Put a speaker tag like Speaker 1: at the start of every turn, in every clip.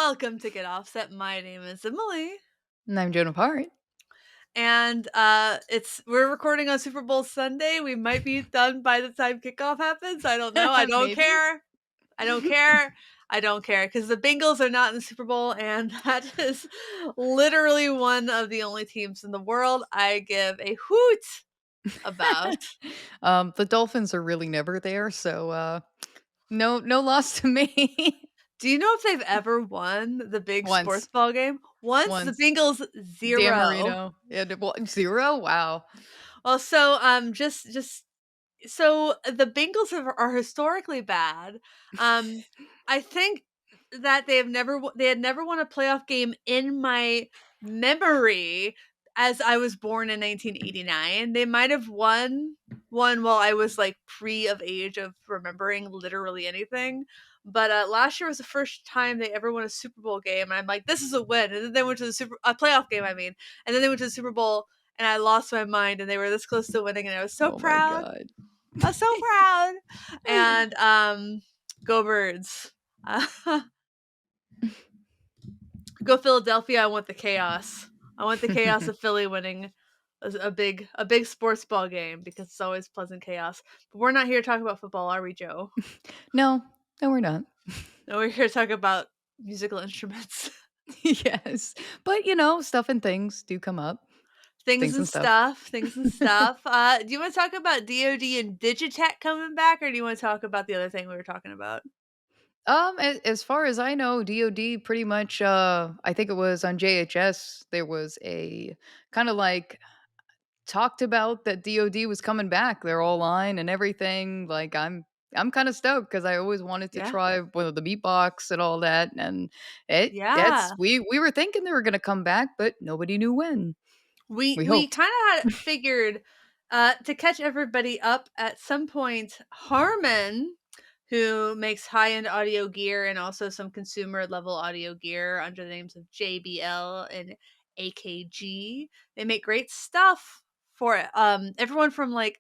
Speaker 1: Welcome to Get Offset. My name is Emily,
Speaker 2: And I'm Joan of Heart.
Speaker 1: and we're recording on Super Bowl Sunday. We might be done by the time kickoff happens. I don't know. I don't
Speaker 2: Maybe.
Speaker 1: care. I don't care. I don't care because the Bengals are not in the Super Bowl, and that is literally one of the only teams in the world I give a hoot about.
Speaker 2: The Dolphins are really never there, so no loss to me.
Speaker 1: Do you know if they've ever won the big sports
Speaker 2: Once.
Speaker 1: ball game? Once the
Speaker 2: Once.
Speaker 1: Bengals
Speaker 2: Dan
Speaker 1: 0.
Speaker 2: Marino. Yeah, well, 0? Wow.
Speaker 1: Well, so just so the Bengals are historically bad. Um, I think that they had never won a playoff game in my memory as I was born in 1989. They might have won one while I was like pre of age of remembering literally anything. But last year was the first time they ever won a Super Bowl game, and I'm like, this is a win. And then they went to the playoff game, I mean, and then they went to the Super Bowl, and I lost my mind, and they were this close to winning, and I was so
Speaker 2: Oh my
Speaker 1: proud.
Speaker 2: god.
Speaker 1: I was so proud. And go Birds. Uh, go Philadelphia. I want the chaos. I want the chaos of Philly winning a big sports ball game because it's always pleasant chaos. But we're not here to talk about football, are we, Joe?
Speaker 2: No, no, we're not.
Speaker 1: No, we're here to talk about musical instruments.
Speaker 2: Yes. But, stuff and things do come up.
Speaker 1: Things
Speaker 2: Things
Speaker 1: and
Speaker 2: and stuff.
Speaker 1: stuff, things and stuff. Do you want to talk about DOD and DigiTech coming back, or do you want to talk about the other thing we were talking about?
Speaker 2: As far as I know, DOD pretty much, I think it was on JHS, there was a kind of like talked about that DOD was coming back, their all line and everything. Like I'm kind of stoked because I always wanted to
Speaker 1: Yeah.
Speaker 2: try one of the beatbox and all that. And it's
Speaker 1: Yeah.
Speaker 2: we were thinking they were gonna come back, but nobody knew when.
Speaker 1: We
Speaker 2: We
Speaker 1: we
Speaker 2: hoped.
Speaker 1: kind of had figured to catch everybody up at some point. Harman, who makes high-end audio gear and also some consumer level audio gear under the names of JBL and AKG, they make great stuff for it. Everyone from like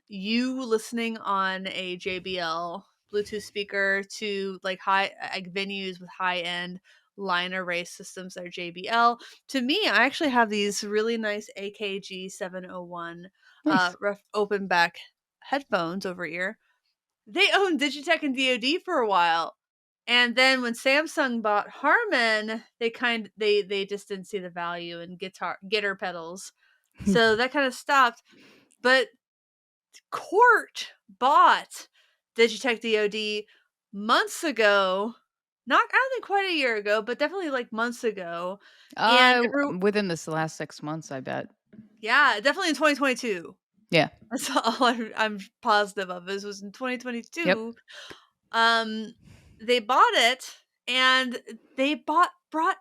Speaker 1: you listening on a JBL Bluetooth speaker to like high like venues with high end line array systems that are JBL. To me, I actually have these really nice AKG 701
Speaker 2: Nice.
Speaker 1: open back headphones over ear. They owned Digitech and DoD for a while. And then when Samsung bought Harman, they just didn't see the value in guitar pedals. So that kind of stopped. But Cort bought Digitech DoD months ago. Not I don't think quite a year ago, but definitely like months ago. And
Speaker 2: Within this last 6 months, I bet.
Speaker 1: yeah, definitely in 2022.
Speaker 2: Yeah.
Speaker 1: That's all I'm positive of. This was in
Speaker 2: Yep.
Speaker 1: 2022. Um, they bought it, and they brought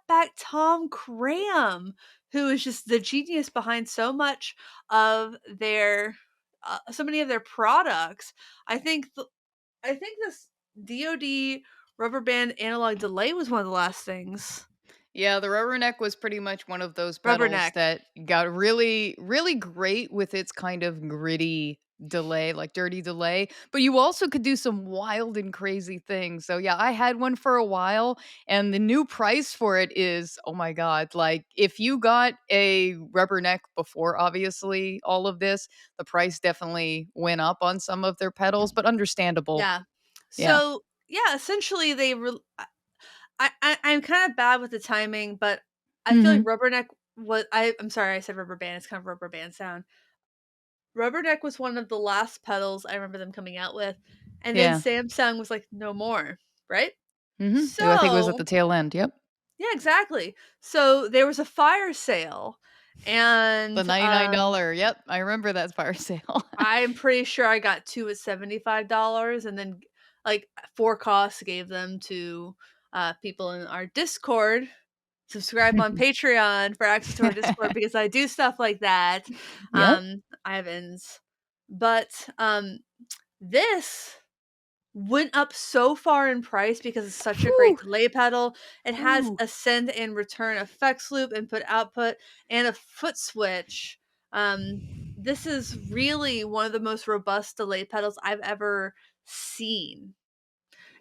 Speaker 1: back Tom Graham, who is just the genius behind so much of their so many of their products. I think I think this DoD rubber band analog delay was one of the last things.
Speaker 2: Yeah, the rubberneck was pretty much one of those pedals
Speaker 1: Rubberneck.
Speaker 2: that got really, really great with its kind of gritty delay, like dirty delay. But you also could do some wild and crazy things. So yeah, I had one for a while, and the new price for it is, oh my god! Like if you got a rubberneck before, obviously all of this, the price definitely went up on some of their pedals, but understandable.
Speaker 1: Yeah.
Speaker 2: Yeah.
Speaker 1: So yeah, essentially I'm kind of bad with the timing, but I feel like
Speaker 2: Hmm.
Speaker 1: Rubberneck was I'm sorry, I said rubber band, it's kind of rubber band sound. Rubberneck was one of the last pedals I remember them coming out with, and then
Speaker 2: Yeah.
Speaker 1: Samsung was like, "No more," right?
Speaker 2: I think it was at the
Speaker 1: So
Speaker 2: tail end. Yep.
Speaker 1: yeah, exactly. So there was a fire sale,
Speaker 2: The
Speaker 1: and,
Speaker 2: $99. Yep, I remember that fire sale.
Speaker 1: I'm pretty sure I got 2 at $75 and then, like, for costs, gave them to, people in our Discord. Subscribe on Patreon for access to our Discord because I do stuff like that.
Speaker 2: Yep.
Speaker 1: Ivans. But, this went up so far in price because it's such a great
Speaker 2: Whew.
Speaker 1: delay pedal. It has
Speaker 2: Ooh.
Speaker 1: a send and return effects loop, input output, and a foot switch. This is really one of the most robust delay pedals I've ever seen,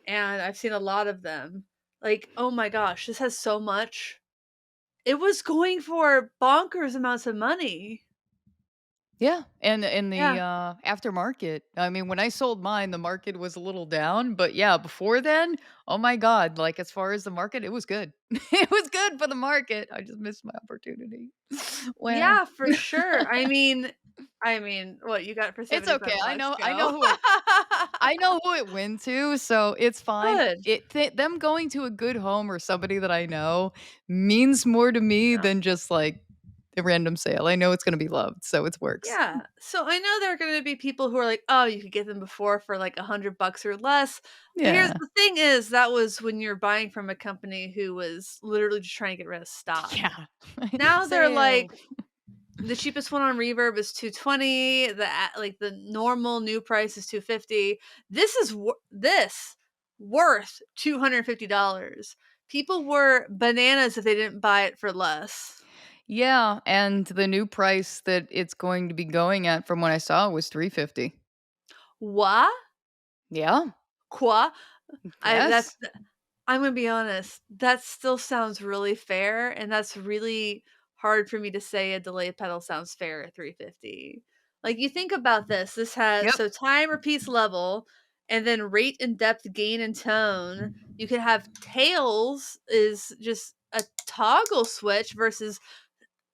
Speaker 1: and I've seen a lot of them. Like, oh my gosh, this has so much. It was going for bonkers amounts of money.
Speaker 2: Yeah, and in the,
Speaker 1: Yeah.
Speaker 2: aftermarket, I mean, when I sold mine, the market was a little down, but yeah, before then, oh my god, like, as far as the market, it was good. It was good for the market, I just missed my opportunity. Well,
Speaker 1: Yeah, for sure. I mean, what, you got it for
Speaker 2: it's
Speaker 1: 75
Speaker 2: okay,
Speaker 1: bucks?
Speaker 2: I know
Speaker 1: Go.
Speaker 2: who it I know who it went to, so it's fine.
Speaker 1: Good.
Speaker 2: Them going to a good home or somebody that I know means more to me
Speaker 1: Yeah.
Speaker 2: than just, like, a random sale. I know it's gonna be loved, so it works.
Speaker 1: Yeah. So I know there are gonna be people who are like, "Oh, you could get them before for like 100 bucks or less." But here's
Speaker 2: Yeah.
Speaker 1: the thing is that was when you're buying from a company who was literally just trying to get rid of stock.
Speaker 2: Yeah.
Speaker 1: Now they're like,
Speaker 2: Sale.
Speaker 1: the cheapest one on Reverb is 220, like the normal new price is 250. This worth $250. People were bananas if they didn't buy it for less.
Speaker 2: Yeah, and the new price that it's going to be going at from what I saw was 350.
Speaker 1: What?
Speaker 2: Yeah.
Speaker 1: Quoi? I
Speaker 2: Yes.
Speaker 1: that's I'm gonna be honest, that still sounds really fair, and that's really hard for me to say a delay pedal sounds fair at 350. Like, you think about this, this has
Speaker 2: Yep.
Speaker 1: so time, repeats, level, and then rate and depth, gain and tone. You could have tails is just a toggle switch versus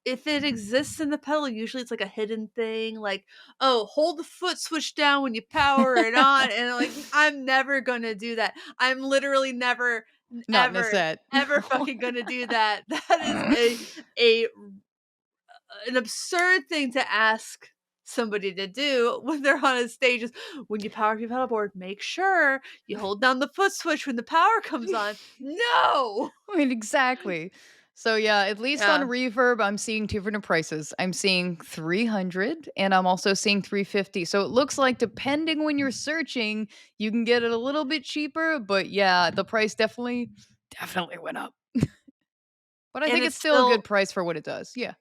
Speaker 1: if it exists in the pedal, usually it's like a hidden thing, like, "Oh, hold the foot switch down when you power it on," and like, I'm never gonna do that. I'm literally never,
Speaker 2: Not in a
Speaker 1: ever,
Speaker 2: set.
Speaker 1: ever
Speaker 2: No.
Speaker 1: fucking gonna do that. That is a an absurd thing to ask somebody to do when they're on a stage is, "When you power up your pedal board, make sure you hold down the foot switch when the power comes on." No!
Speaker 2: I mean, exactly. So, yeah, at least on
Speaker 1: Yeah.
Speaker 2: Reverb, I'm seeing 2 different prices. I'm seeing 300 and I'm also seeing 350. So, it looks like depending when you're searching, you can get it a little bit cheaper, but yeah, the price definitely went up. But I
Speaker 1: And
Speaker 2: think
Speaker 1: it's
Speaker 2: it's still a good
Speaker 1: still
Speaker 2: price for what it does. Yeah.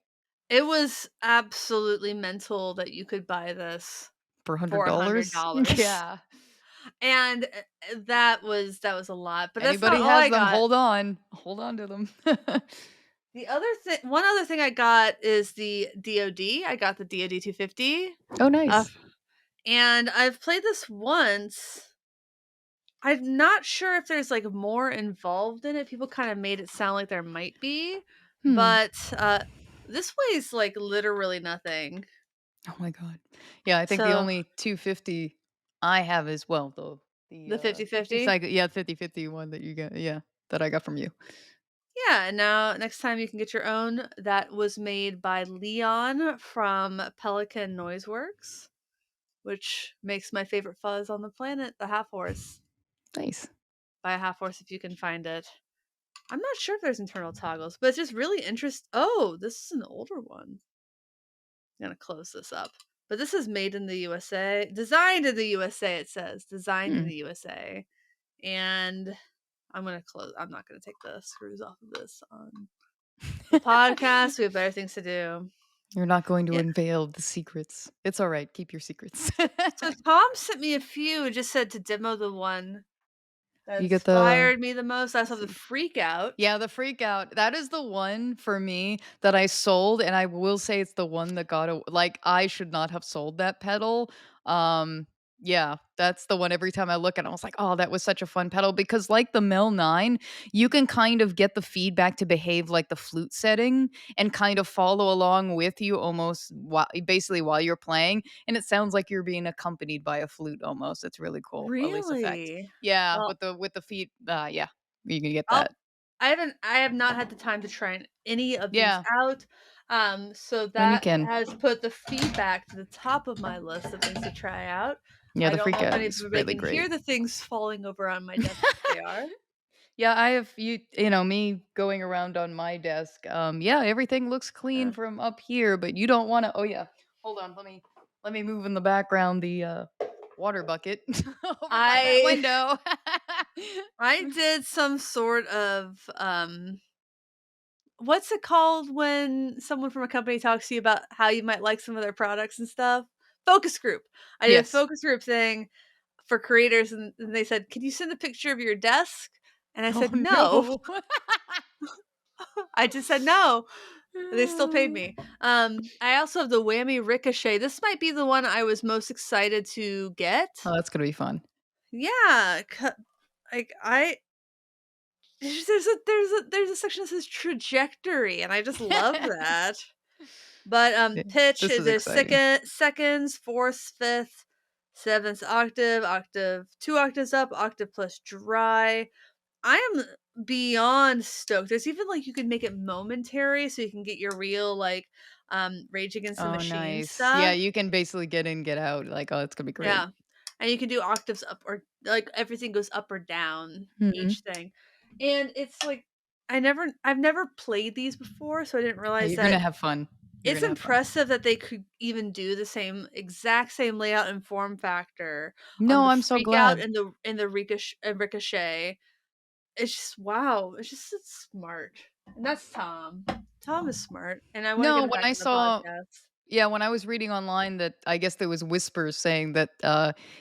Speaker 1: it was absolutely mental that you could buy this
Speaker 2: For
Speaker 1: for
Speaker 2: $100?
Speaker 1: $100.
Speaker 2: Yeah.
Speaker 1: And, that was a lot, but that's not
Speaker 2: Anybody
Speaker 1: all
Speaker 2: has
Speaker 1: I
Speaker 2: them,
Speaker 1: got.
Speaker 2: hold on. Hold on to them.
Speaker 1: One other thing I got is the DoD. I got the DoD 250,
Speaker 2: Oh,
Speaker 1: uh,
Speaker 2: nice.
Speaker 1: and I've played this once. I'm not sure if there's, like, more involved in it. People kinda made it sound like there might be,
Speaker 2: Hmm.
Speaker 1: but, this weighs, like, literally nothing.
Speaker 2: Oh my god. Yeah, I think the
Speaker 1: So,
Speaker 2: only 250 I have as well, though,
Speaker 1: the 50/50.
Speaker 2: yeah, 50/50 one that you got, yeah, that I got from you.
Speaker 1: Yeah, and now next time you can get your own. That was made by Leon from Pelican Noiseworks, which makes my favorite fuzz on the planet, the half horse.
Speaker 2: Nice.
Speaker 1: Buy a half horse if you can find it. I'm not sure if there's internal toggles, but it's just really interest. Oh, this is an older one. I'm gonna close this up. But this is made in the USA, designed in the USA. It says designed in
Speaker 2: Hmm.
Speaker 1: the USA, and I'm not gonna take the screws off of this on the podcast. We have better things to do.
Speaker 2: You're not going to
Speaker 1: Yeah.
Speaker 2: unveil the secrets. It's alright, keep your secrets.
Speaker 1: So Tom sent me a few and just said to demo the one that
Speaker 2: You get the
Speaker 1: inspired me the most. I saw
Speaker 2: let's
Speaker 1: the
Speaker 2: see.
Speaker 1: freak out.
Speaker 2: Yeah, the freak out. That is the one for me that I sold, and I will say it's the one that got a like, I should not have sold that pedal. Um, yeah, that's the one every time I look at it, I was like, "Oh, that was such a fun pedal," because like the Mel 9, you can kind of get the feedback to behave like the flute setting and kind of follow along with you almost basically while you're playing, and it sounds like you're being accompanied by a flute almost. It's really cool, at least effect.
Speaker 1: Really?
Speaker 2: Yeah,
Speaker 1: Well,
Speaker 2: with the feet, yeah, you can get
Speaker 1: I'll
Speaker 2: that.
Speaker 1: I have not had the time to try any of these
Speaker 2: Yeah,
Speaker 1: out. So
Speaker 2: when you
Speaker 1: that
Speaker 2: can.
Speaker 1: has put the feedback to the top of my list of things to try out.
Speaker 2: Yeah,
Speaker 1: I
Speaker 2: the
Speaker 1: don't
Speaker 2: freak
Speaker 1: know if
Speaker 2: out is
Speaker 1: anybody
Speaker 2: really
Speaker 1: can hear
Speaker 2: great.
Speaker 1: the things falling over on my desk, but they are.
Speaker 2: Yeah, I have you know, me going around on my desk, yeah, everything looks clean
Speaker 1: Uh,
Speaker 2: from up here, but you don't wanna oh, yeah. Hold on, let me move in the background the, water bucket over by that
Speaker 1: I
Speaker 2: window.
Speaker 1: I did some sort of what's it called when someone from a company talks to you about how you might like some of their products and stuff? Focus group. I did a
Speaker 2: Yes.
Speaker 1: focus group thing for creators, and they said, "Can you send a picture of your desk?" And I
Speaker 2: Oh,
Speaker 1: said, "No."
Speaker 2: no.
Speaker 1: I just said, "No." They still paid me. I also have the whammy ricochet. This might be the one I was most excited to get.
Speaker 2: Oh, that's gonna be fun.
Speaker 1: Yeah, like, I there's a section that says trajectory, and I just love that. But,
Speaker 2: Yeah,
Speaker 1: pitch
Speaker 2: this
Speaker 1: is
Speaker 2: is
Speaker 1: a
Speaker 2: exciting.
Speaker 1: seconds, fourths, fifth, seventh octave, octave 2 octaves up, octave plus dry. I am beyond stoked. There's even, like, you can make it momentary so you can get your real, like, Rage Against the
Speaker 2: Oh,
Speaker 1: Machine
Speaker 2: nice. Yeah,
Speaker 1: stuff.
Speaker 2: you can basically get in, get out, like, oh, it's gonna be great.
Speaker 1: Yeah, and you can do octaves up or like, everything goes up or down,
Speaker 2: Mhm.
Speaker 1: each thing, and it's like, I've never played these before, so I didn't
Speaker 2: Oh,
Speaker 1: realize
Speaker 2: you're gonna
Speaker 1: that
Speaker 2: have fun. You're
Speaker 1: it's
Speaker 2: gonna have fun.
Speaker 1: impressive that they could even do the exact same layout and form factor on
Speaker 2: No,
Speaker 1: the
Speaker 2: I'm so
Speaker 1: Freak Out
Speaker 2: glad.
Speaker 1: and the Ricochet. It's just wow, it's smart, and that's Tom. Tom is smart, and I wanna get
Speaker 2: No,
Speaker 1: him
Speaker 2: when
Speaker 1: back
Speaker 2: I
Speaker 1: on the
Speaker 2: saw
Speaker 1: podcast.
Speaker 2: Yeah, when I was reading online that I guess there was whispers saying that,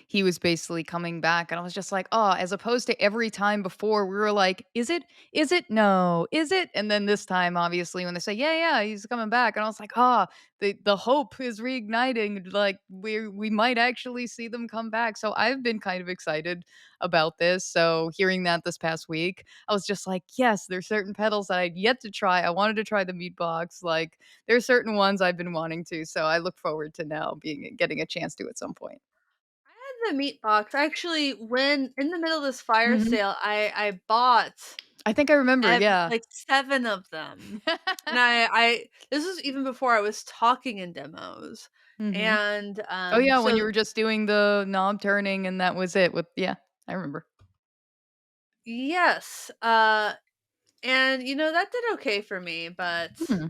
Speaker 2: he was basically coming back, and I was just like, "Oh," as opposed to every time before, we were like, "Is it? Is it? No. Is it?" And then this time, obviously, when they say, "Yeah, yeah, he's coming back," and I was like, "Ah, the hope is reigniting, like, we might actually see them come back." So I've been kind of excited about this, so hearing that this past week, I was just like, "Yes, there's certain pedals that I'd yet to try." I wanted to try the meat box, like, there's certain ones I've been wanting to, so I look forward to now being getting a chance to at some point.
Speaker 1: I had the meat box. Actually, when in the middle of this fire
Speaker 2: Mhm.
Speaker 1: sale, I bought
Speaker 2: I think I remember, yeah.
Speaker 1: like 7 of them. And I this was even before I was talking in demos.
Speaker 2: Mhm.
Speaker 1: And,
Speaker 2: Oh, yeah, when you
Speaker 1: so
Speaker 2: were just doing the knob turning and that was it with yeah, I remember.
Speaker 1: yes, and, that did okay for me, but
Speaker 2: Hmm,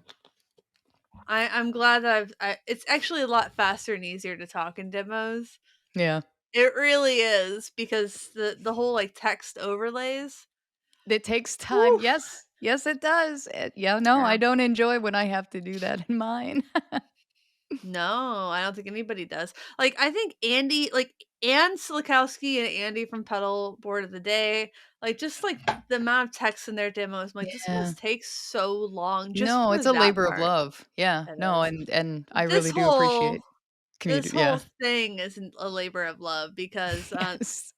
Speaker 1: I'm glad that it's actually a lot faster and easier to talk in demos.
Speaker 2: yeah.
Speaker 1: It really is because the whole, like, text overlays.
Speaker 2: It takes time.
Speaker 1: Whew.
Speaker 2: Yes. Yes, it does. Yeah, no, I
Speaker 1: Yeah.
Speaker 2: don't enjoy when I have to do that in mine.
Speaker 1: No, I don't think anybody does. Like, I think Ann Silikowski and Andy from Pedal Board of the Day, like, just, like, the amount of text in their demos, I'm like, "This
Speaker 2: Yeah.
Speaker 1: must take so long just
Speaker 2: No,
Speaker 1: for
Speaker 2: it's a
Speaker 1: that
Speaker 2: labor of
Speaker 1: part."
Speaker 2: love. Yeah.
Speaker 1: It
Speaker 2: No,
Speaker 1: is.
Speaker 2: and I
Speaker 1: This
Speaker 2: really do
Speaker 1: whole
Speaker 2: appreciate
Speaker 1: this
Speaker 2: community yeah.
Speaker 1: whole thing is a labor of love because,
Speaker 2: Yes.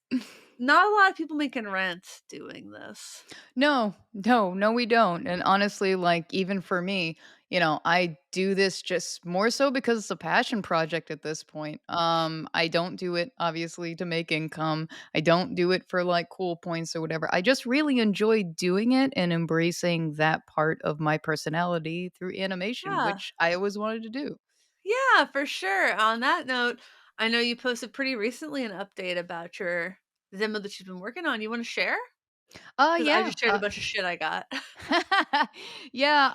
Speaker 1: not a lot of people making rent doing this.
Speaker 2: No, no, no, we don't. And honestly, like, even for me, I do this just more so because it's a passion project at this point. I don't do it obviously to make income. I don't do it for like cool points or whatever. I just really enjoy doing it and embracing that part of my personality through animation,
Speaker 1: Yeah.
Speaker 2: which I always wanted to do.
Speaker 1: Yeah, for sure. On that note, I know you posted pretty recently an update about your demo that you've been working on. You wanna share? Because I
Speaker 2: Yeah.
Speaker 1: just shared a bunch of shit I got.
Speaker 2: Yeah,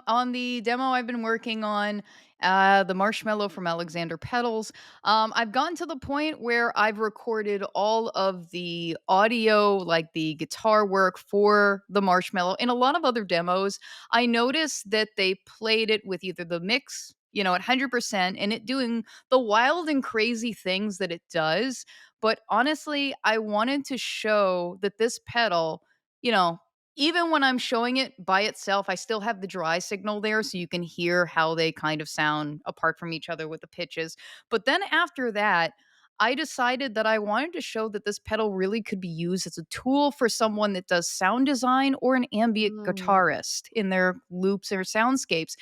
Speaker 2: on the demo I've been working on, the Marshmallow from Alexander Pedals, I've gotten to the point where I've recorded all of the audio, like the guitar work for the Marshmallow. In a lot of other demos, I noticed that they played it with either the mix, at 100% and it doing the wild and crazy things that it does. But honestly, I wanted to show that this pedal, you know, even when I'm showing it by itself, I still have the dry signal there so you can hear how they kind of sound apart from each other with the pitches. But then after that, I decided that I wanted to show that this pedal really could be used as a tool for someone that does sound design or an ambient
Speaker 1: Mm.
Speaker 2: guitarist in their loops or soundscapes.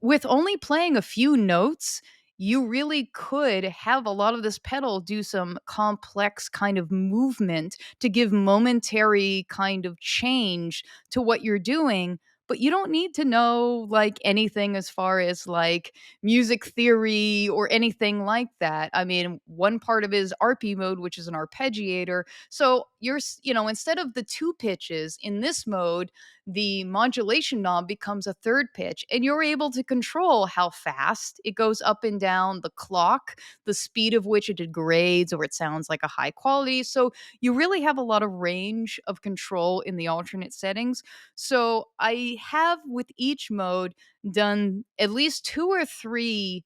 Speaker 2: With only playing a few notes, you really could have a lot of this pedal do some complex kind of movement to give momentary kind of change to what you're doing. But you don't need to know like anything as far as like music theory or anything like that. I mean, one part of it is RP mode, which is an arpeggiator. So instead of the two pitches in this mode, the modulation knob becomes a third pitch, and you're able to control how fast it goes up and down the clock, the speed of which it degrades or it sounds like a high quality. So you really have a lot of range of control in the alternate settings. So I have with each mode done at least two or three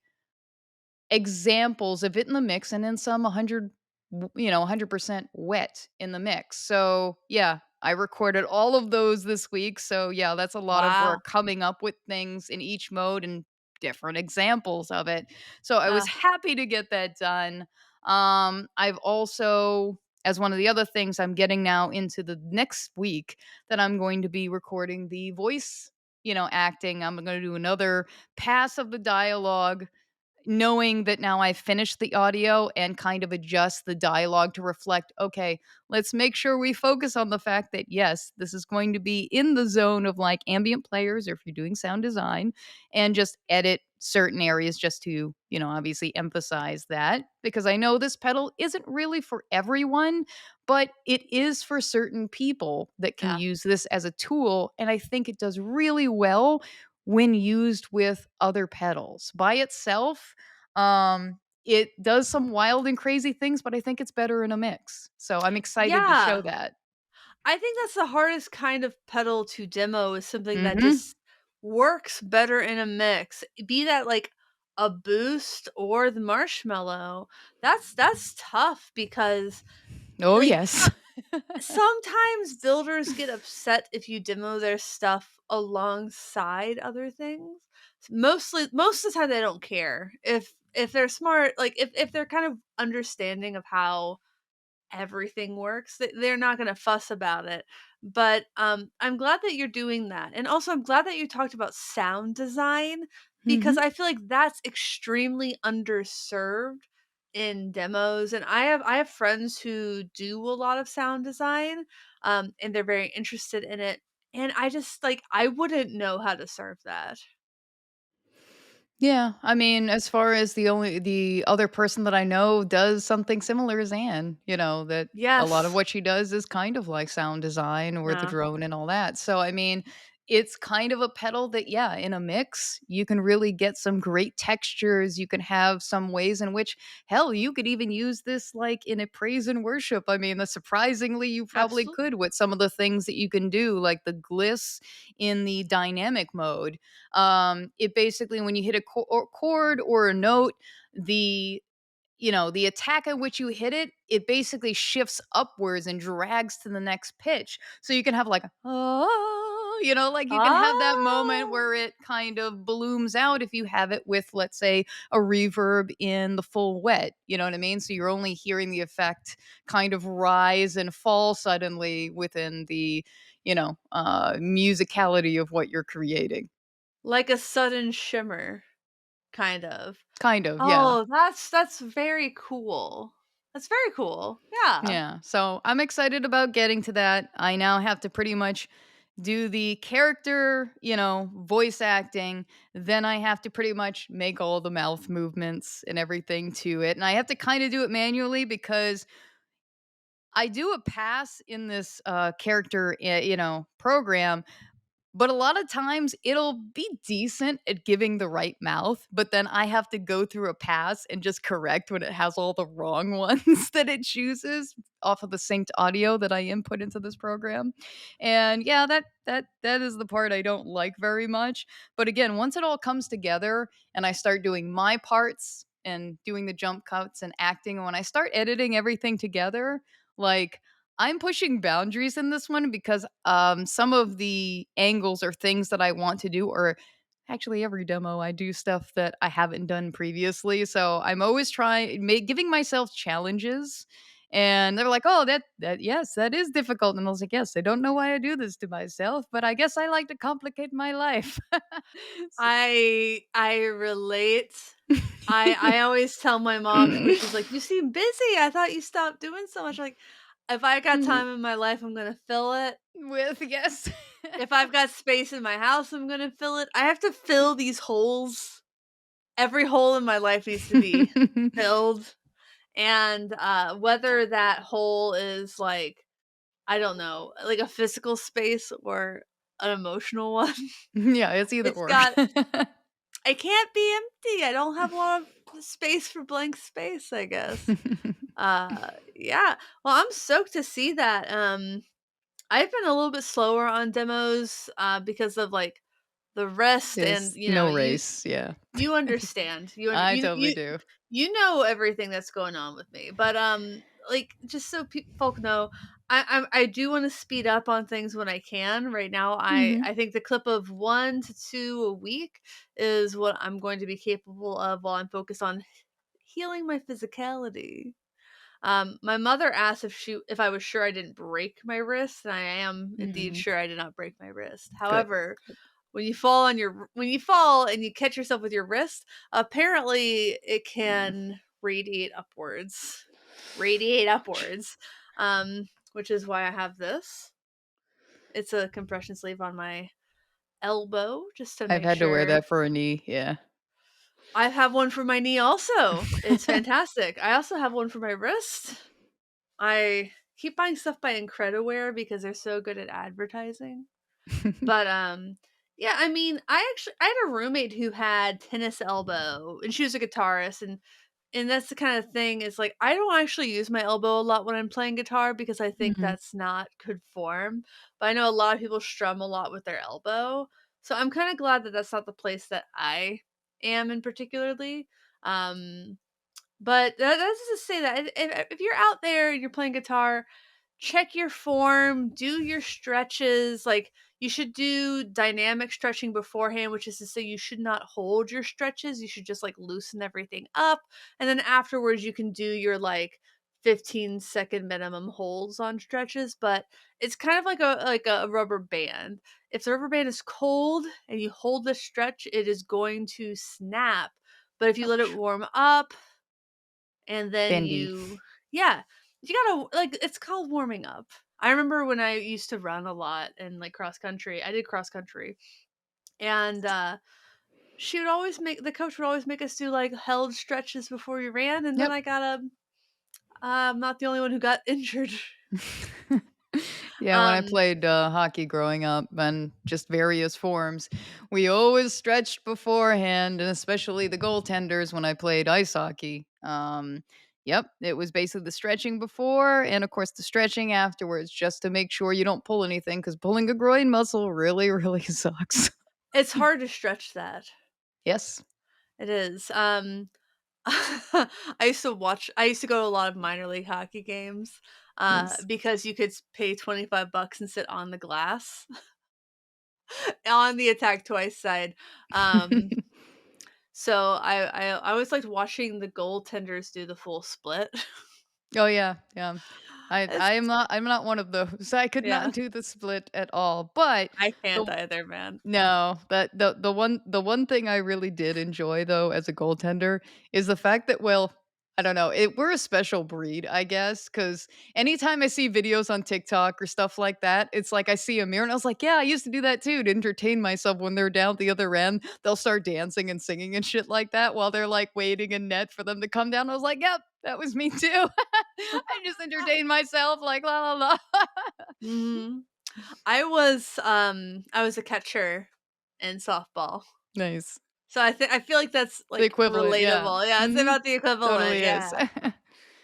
Speaker 2: examples of it in the mix and then some 100% wet in the mix. So, yeah, I recorded all of those this week, so yeah, that's a lot of
Speaker 1: Wow.
Speaker 2: work coming up with things in each mode and different examples of it. So I was
Speaker 1: Uh,
Speaker 2: happy to get that done. I've also, as one of the other things I'm getting now into the next week, that I'm going to be recording the voice, acting. I'm going to do another pass of the dialogue, knowing that now I've finished the audio and kind of adjust the dialogue to reflect, okay, let's make sure we focus on the fact that, yes, this is going to be in the zone of like ambient players or if you're doing sound design, and just edit certain areas just to, obviously emphasize that because I know this pedal isn't really for everyone, but it is for certain people that can
Speaker 1: yeah.
Speaker 2: use this as a tool. And I think it does really well when used with other pedals. By itself, it does some wild and crazy things, but I think it's better in a mix. So I'm excited to show
Speaker 1: Yeah.
Speaker 2: that.
Speaker 1: I think that's the hardest kind of pedal to demo is something that
Speaker 2: Mhm.
Speaker 1: just works better in a mix. Be that like a boost or the marshmallow. That's tough because
Speaker 2: Oh,
Speaker 1: like
Speaker 2: yes.
Speaker 1: sometimes builders get upset if you demo their stuff alongside other things. Most of the time they don't care. If they're smart, like if they're kind of understanding of how everything works, they're not gonna fuss about it. But, I'm glad that you're doing that, and also I'm glad that you talked about sound design because
Speaker 2: Mhm.
Speaker 1: I feel like that's extremely underserved in demos, and I have friends who do a lot of sound design, and they're very interested in it, and I just, like, I wouldn't know how to serve that.
Speaker 2: Yeah, I mean, as far as the other person that I know does something similar as Anne, that a lot of
Speaker 1: Yes.
Speaker 2: what she does is kind of like sound design or the
Speaker 1: Yeah,
Speaker 2: drone and all that. So I mean, it's kind of a pedal that, yeah, in a mix, you can really get some great textures. You can have some ways in which, hell, you could even use this like in a praise and worship. I mean, surprisingly, you probably
Speaker 1: absolutely.
Speaker 2: could with some of the things that you can do, like the gliss in the dynamic mode. It basically, when you hit a chord or a note, the the attack at which you hit it, it basically shifts upwards and drags to the next pitch. So you can have like, ah, like you can have that moment
Speaker 1: Ah!
Speaker 2: where it kind of blooms out if you have it with, let's say, a reverb in the full wet. You know what I mean? So you're only hearing the effect kind of rise and fall suddenly within the, musicality of what you're creating.
Speaker 1: Like a sudden shimmer. Kind of.
Speaker 2: Kind of, yeah.
Speaker 1: Oh, that's very cool. That's very cool. Yeah.
Speaker 2: Yeah. So I'm excited about getting to that. I now have to pretty much do the character, voice acting. Then I have to pretty much make all the mouth movements and everything to it. And I have to kind of do it manually because I do a pass in this character, program, but a lot of times it'll be decent at giving the right mouth, but then I have to go through a pass and just correct when it has all the wrong ones that it chooses off of the synced audio that I input into this program. And yeah, that is the part I don't like very much. But again, once it all comes together and I start doing my parts and doing the jump cuts and acting, and when I start editing everything together, like I'm pushing boundaries in this one because some of the angles or things that I want to do, or actually every demo I do stuff that I haven't done previously. So I'm always giving myself challenges. And they're like, "Oh, that yes, that is difficult." And I was like, "Yes, I don't know why I do this to myself, but I guess I like to complicate my life." S-
Speaker 1: I relate. I always tell my mom when she's like, "You seem busy. I thought you stopped doing so much." Like, if I got time in my life, I'm gonna fill it.
Speaker 2: With yes.
Speaker 1: If I've got space in my house, I'm gonna fill it. I have to fill these holes. Every hole in my life needs to be filled. And whether that hole is like I don't know, like a physical space or an emotional one.
Speaker 2: Yeah, it's either
Speaker 1: It's
Speaker 2: or.
Speaker 1: got I can't be empty. I don't have a lot of space for blank space, I guess. Yeah. Well, I'm stoked to see that. I've been a little bit slower on demos because of like the rest and
Speaker 2: There's no race, yeah.
Speaker 1: you understand.
Speaker 2: I totally do.
Speaker 1: You know everything that's going on with me. But like, just so folk know, I do wanna speed up on things when I can. Right now,
Speaker 2: Mhm.
Speaker 1: I think the clip of 1 to 2 a week is what I'm going to be capable of while I'm focused on healing my physicality. My mother asked if I was sure I didn't break my wrist, and I am indeed
Speaker 2: Mm.
Speaker 1: sure I did not break my wrist.
Speaker 2: Good.
Speaker 1: However, when you fall and you catch yourself with your wrist, apparently it
Speaker 2: Mm.
Speaker 1: can radiate upwards, which is why I have this. It's a compression sleeve on my elbow just to
Speaker 2: I've
Speaker 1: make
Speaker 2: had to wear
Speaker 1: sure.
Speaker 2: that for a knee, yeah.
Speaker 1: I have one for my knee also. It's fantastic. I also have one for my wrist. I keep buying stuff by Incrediwear because they're so good at advertising. But, yeah, I mean, I had a roommate who had tennis elbow, and she was a guitarist, and that's the kind of thing is, like, I don't actually use my elbow a lot when I'm playing guitar because I think
Speaker 2: Mhm.
Speaker 1: that's not good form, but I know a lot of people strum a lot with their elbow, so I'm kinda glad that that's not the place that I am in particularly, um, but that's just to say that if you're out there and you're playing guitar, check your form, do your stretches. Like, you should do dynamic stretching beforehand, which is to say you should not hold your stretches. You should just like loosen everything up. And then afterwards, you can do your like 15-second minimum holds on stretches. But it's kind of like a rubber band. If the rubber band is cold and you hold the stretch, it is going to snap. But if you let it
Speaker 2: Ouch.
Speaker 1: warm up, and then
Speaker 2: Bendy.
Speaker 1: yeah, you gotta like, it's called warming up. I remember when I used to run a lot and, like, cross country. I did cross country, and, the coach would always make us do, like, held stretches before we ran, and then
Speaker 2: Yep.
Speaker 1: I got a I'm not the only one who got injured.
Speaker 2: Yeah, when I
Speaker 1: Um,
Speaker 2: played, hockey growing up and just various forms, we always stretched beforehand, and especially the goaltenders when I played ice hockey. Yep, it was basically the stretching before and, of course, the stretching afterwards just to make sure you don't pull anything because pulling a groin muscle really, really sucks.
Speaker 1: it's hard to stretch that.
Speaker 2: Yes.
Speaker 1: It is. I used to go to a lot of minor league hockey games,
Speaker 2: Nice.
Speaker 1: because you could pay 25 bucks and sit on the glass on the attack twice side. Um, so I always liked watching the goaltenders do the full split.
Speaker 2: Oh, yeah, yeah. I
Speaker 1: It's
Speaker 2: I am not I'm not one of those. I could not
Speaker 1: yeah,
Speaker 2: do the split at all, but
Speaker 1: I can't
Speaker 2: the
Speaker 1: either, man.
Speaker 2: no, but the one thing I really did enjoy though as a goaltender is the fact that, well, I don't know, we're a special breed, I guess, because anytime I see videos on TikTok or stuff like that, it's like I see a mirror and I was like, yeah, I used to do that too to entertain myself when they're down at the other end. They'll start dancing and singing and shit like that while they're like waiting in net for them to come down. I was like, yep, that was me too. I just entertain myself like la la la.
Speaker 1: Mhm. I was a catcher in softball.
Speaker 2: Nice.
Speaker 1: So I feel like that's,
Speaker 2: The
Speaker 1: like,
Speaker 2: equivalent, yeah.
Speaker 1: relatable. Yeah, it's
Speaker 2: Mhm.
Speaker 1: about the equivalent,
Speaker 2: Totally is.
Speaker 1: yeah.
Speaker 2: They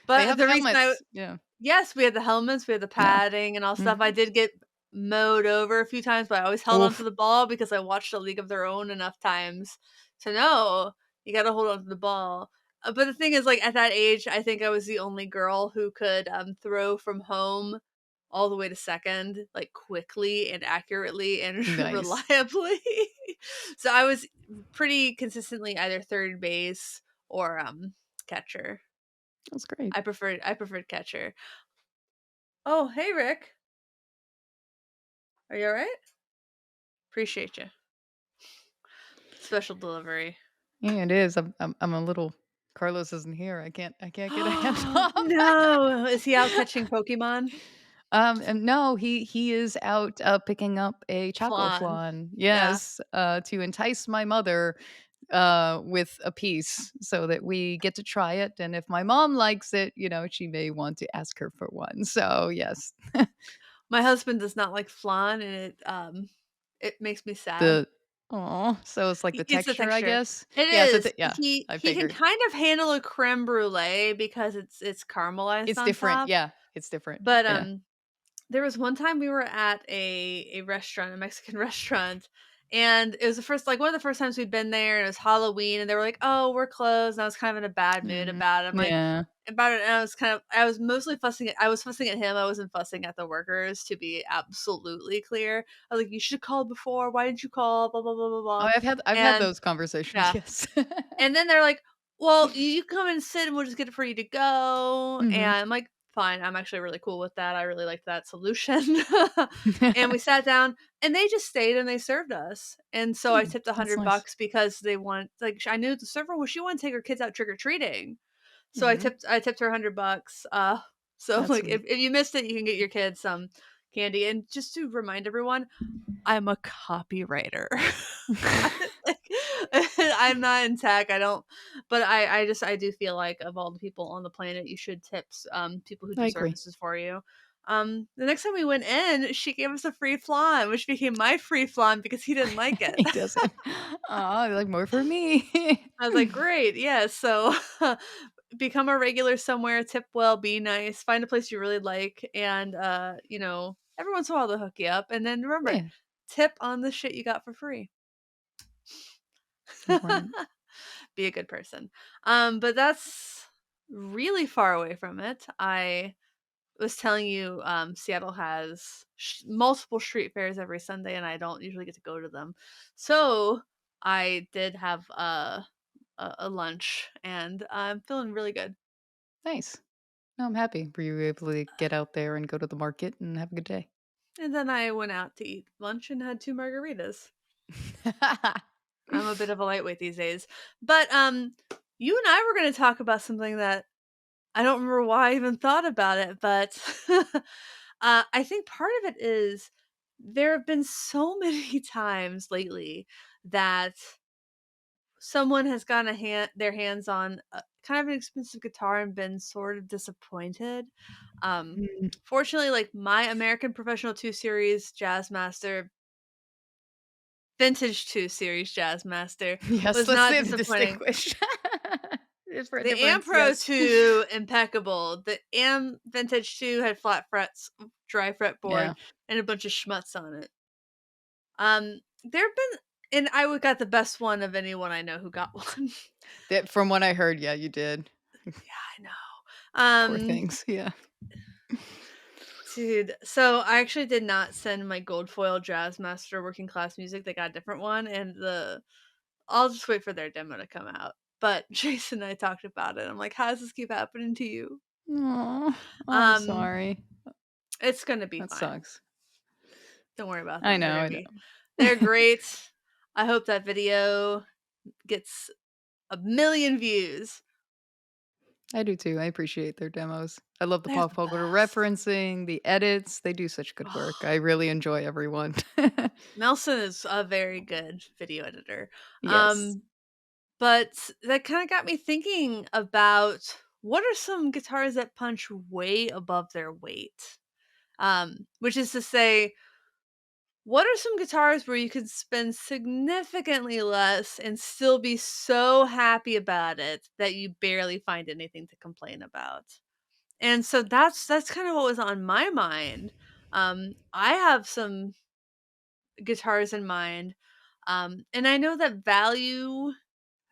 Speaker 1: But
Speaker 2: have
Speaker 1: the reason I
Speaker 2: helmets. Yeah.
Speaker 1: yes, we had the helmets, we had the
Speaker 2: Yeah.
Speaker 1: padding and all stuff. I
Speaker 2: Mhm.
Speaker 1: did get mowed over a few times, but I always held onto
Speaker 2: Oof.
Speaker 1: the ball because I watched A League of Their Own enough times to know you gotta hold on to the ball. But the thing is, like, at that age, I think I was the only girl who could, throw from home all the way to second, like, quickly and accurately and
Speaker 2: Nice.
Speaker 1: reliably. So I was pretty consistently either third base or, catcher.
Speaker 2: That's great.
Speaker 1: I preferred catcher. Oh, hey, Rick. Are you alright? Appreciate you. Special delivery.
Speaker 2: Yeah, it is. I'm a little Carlos isn't here. I can't get a hand off.
Speaker 1: No! Is he out catching Pokemon?
Speaker 2: And no, he is out, picking up a choco
Speaker 1: Flan.
Speaker 2: flan.
Speaker 1: Yeah.
Speaker 2: Yes, to entice my mother, with a piece so that we get to try it, and if my mom likes it, she may want to ask her for one. So, yes.
Speaker 1: My husband does not like flan, and it makes me sad.
Speaker 2: The Aw, so it's like the
Speaker 1: It's the
Speaker 2: texture, I
Speaker 1: texture.
Speaker 2: guess?
Speaker 1: It
Speaker 2: Yeah,
Speaker 1: is.
Speaker 2: yeah, I
Speaker 1: He can
Speaker 2: figured.
Speaker 1: kind of handle a crème brûlée because it's caramelized
Speaker 2: It's
Speaker 1: on
Speaker 2: different,
Speaker 1: top,
Speaker 2: yeah, it's different,
Speaker 1: but,
Speaker 2: yeah.
Speaker 1: there was one time we were at a restaurant, a Mexican restaurant, And it was the first like, one of the first times we'd been there, and it was Halloween, and they were like, "Oh, we're closed," and I was kind of in a bad mood
Speaker 2: Mm,
Speaker 1: about it. I'm like
Speaker 2: yeah.
Speaker 1: about it, and I was mostly I was fussing at him, I wasn't fussing at the workers, to be absolutely clear. I was like, "You should have called before. Why didn't you call? Blah, blah, blah, blah, blah."
Speaker 2: Oh, I've had
Speaker 1: And
Speaker 2: those conversations,
Speaker 1: yeah.
Speaker 2: yes.
Speaker 1: And then they're like, "Well, you come and sit and we'll just get it for you to go." And
Speaker 2: Mhm.
Speaker 1: I'm like, "Fine, I'm actually really cool with that. I really liked that solution." And we sat down and they just stayed and they served us. And so I
Speaker 2: Hmm,
Speaker 1: tipped
Speaker 2: that's
Speaker 1: 100
Speaker 2: nice.
Speaker 1: bucks because they want like I knew the server was she wanted to take her kids out trick or treating. So
Speaker 2: Mhm.
Speaker 1: I tipped her 100 bucks. So
Speaker 2: That's
Speaker 1: like
Speaker 2: sweet.
Speaker 1: if you missed it, you can get your kids some candy. And just to remind everyone, I'm a copywriter. Like, I'm not in tech, I don't but I do feel like of all the people on the planet, you should tips, people who
Speaker 2: I
Speaker 1: do
Speaker 2: agree.
Speaker 1: services for you. The next time we went in, she gave us a free flan, which became my free flan because he didn't like it.
Speaker 2: He doesn't. Aw, like, more for me.
Speaker 1: I was like, "Great, yes." So, become a regular somewhere, tip well, be nice, find a place you really like, and, every once in a while they'll hook you up, and then remember,
Speaker 2: Yeah,
Speaker 1: tip on the shit you got for free.
Speaker 2: important.
Speaker 1: Be a good person. But that's really far away from it. I was telling you, Seattle has multiple street fairs every Sunday, and I don't usually get to go to them. So I did have a lunch, and I'm feeling really good.
Speaker 2: Nice. No, I'm happy for you were able to get out there and go to the market and have a good day.
Speaker 1: And then I went out to eat lunch and had two margaritas. I'm a bit of a lightweight these days. But you and I were going to talk about something that I don't remember why I even thought about it, but I think part of it is there have been so many times lately that someone has gotten their hands on kind of an expensive guitar and been sort of disappointed.
Speaker 2: Mm.
Speaker 1: Fortunately, like my American Professional 2 Series Jazzmaster, Vintage 2 Series Jazzmaster
Speaker 2: Yes,
Speaker 1: was
Speaker 2: let's
Speaker 1: not
Speaker 2: say the
Speaker 1: disappointing.
Speaker 2: distinguish. There's for a
Speaker 1: The Am
Speaker 2: difference,
Speaker 1: Pro
Speaker 2: yes.
Speaker 1: 2, impeccable. The Am Vintage 2 had flat frets, dry fretboard,
Speaker 2: Yeah.
Speaker 1: and a bunch of schmutz on it. There've been and I would got the best one of anyone I know who got one.
Speaker 2: That from what I heard, yeah, you did.
Speaker 1: Yeah, I know.
Speaker 2: Poor things, yeah.
Speaker 1: Dude, so I actually did not send my gold foil Jazzmaster working class music. They got a different one, and the I'll just wait for their demo to come out. But Jason and I talked about it. I'm like, how does this keep happening to you?
Speaker 2: Aw, I'm
Speaker 1: Um,
Speaker 2: sorry.
Speaker 1: it's gonna be
Speaker 2: That
Speaker 1: fine.
Speaker 2: sucks.
Speaker 1: Don't worry about
Speaker 2: I
Speaker 1: them.
Speaker 2: know, I know.
Speaker 1: They're great. I hope that video gets a million views.
Speaker 2: I do too, I appreciate their demos. I love the
Speaker 1: They're
Speaker 2: pop
Speaker 1: the
Speaker 2: culture
Speaker 1: best.
Speaker 2: referencing, the edits, they do such good work. I really enjoy everyone.
Speaker 1: Nelson is a very good video editor.
Speaker 2: Yes.
Speaker 1: Um, but that kind of got me thinking about what are some guitars that punch way above their weight? Which is to say, what are some guitars where you could spend significantly less and still be so happy about it that you barely find anything to complain about? And so that's kind of what was on my mind. I have some guitars in mind. And I know that value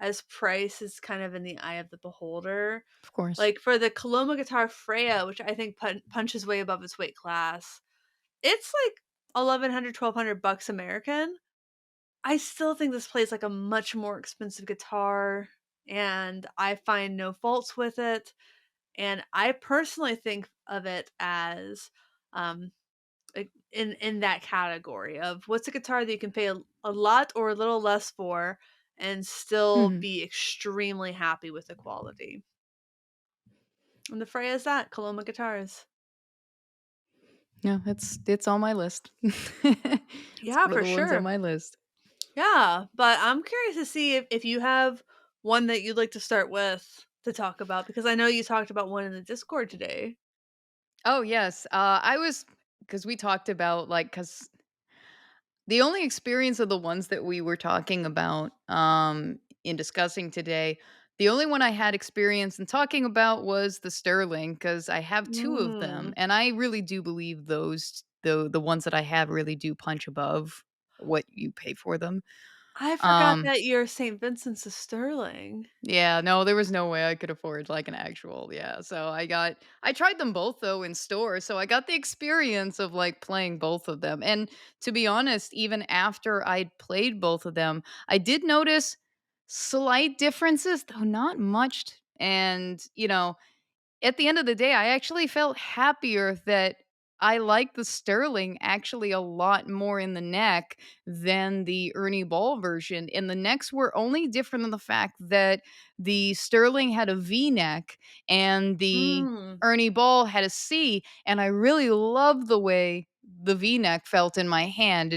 Speaker 1: as price is kind of in the eye of the beholder.
Speaker 2: Of course.
Speaker 1: Like for the Coloma guitar Freya, which I think punches way above its weight class, it's like 1100, 1200 bucks American. I still think this plays like a much more expensive guitar, and I find no faults with it. And I personally think of it as um like in that category of what's a guitar that you can pay a lot or a little less for and still
Speaker 2: Mhm.
Speaker 1: be extremely happy with the quality. And the Freya is that, Coloma guitars.
Speaker 2: Yeah, it's on my list. It's
Speaker 1: Yeah,
Speaker 2: one of
Speaker 1: for
Speaker 2: the ones on
Speaker 1: sure.
Speaker 2: my list.
Speaker 1: Yeah, but I'm curious to see if you have one that you'd like to start with to talk about because I know you talked about one in the Discord today.
Speaker 2: Oh, yes, I was because we talked about, like, because the only experience of the ones that we were talking about, in discussing today, the only one I had experience in talking about was the Sterling, because I have 2 of them,
Speaker 1: Mm.
Speaker 2: and I really do believe those the ones that I have really do punch above. what you pay for them.
Speaker 1: I forgot
Speaker 2: Um
Speaker 1: that you're St. Vincent's of Sterling.
Speaker 2: Yeah, no, there was no way I could afford, like, an actual yeah, so I tried them both, though, in store, so I got the experience of, like, playing both of them, and to be honest, even after I'd played both of them, I did notice slight differences, though not much, and, at the end of the day, I actually felt happier that I like the Sterling actually a lot more in the neck than the Ernie Ball version. And the necks were only different in the fact that the Sterling had a V neck and the
Speaker 1: Mm.
Speaker 2: Ernie Ball had a C. And I really loved the way the V neck felt in my hand.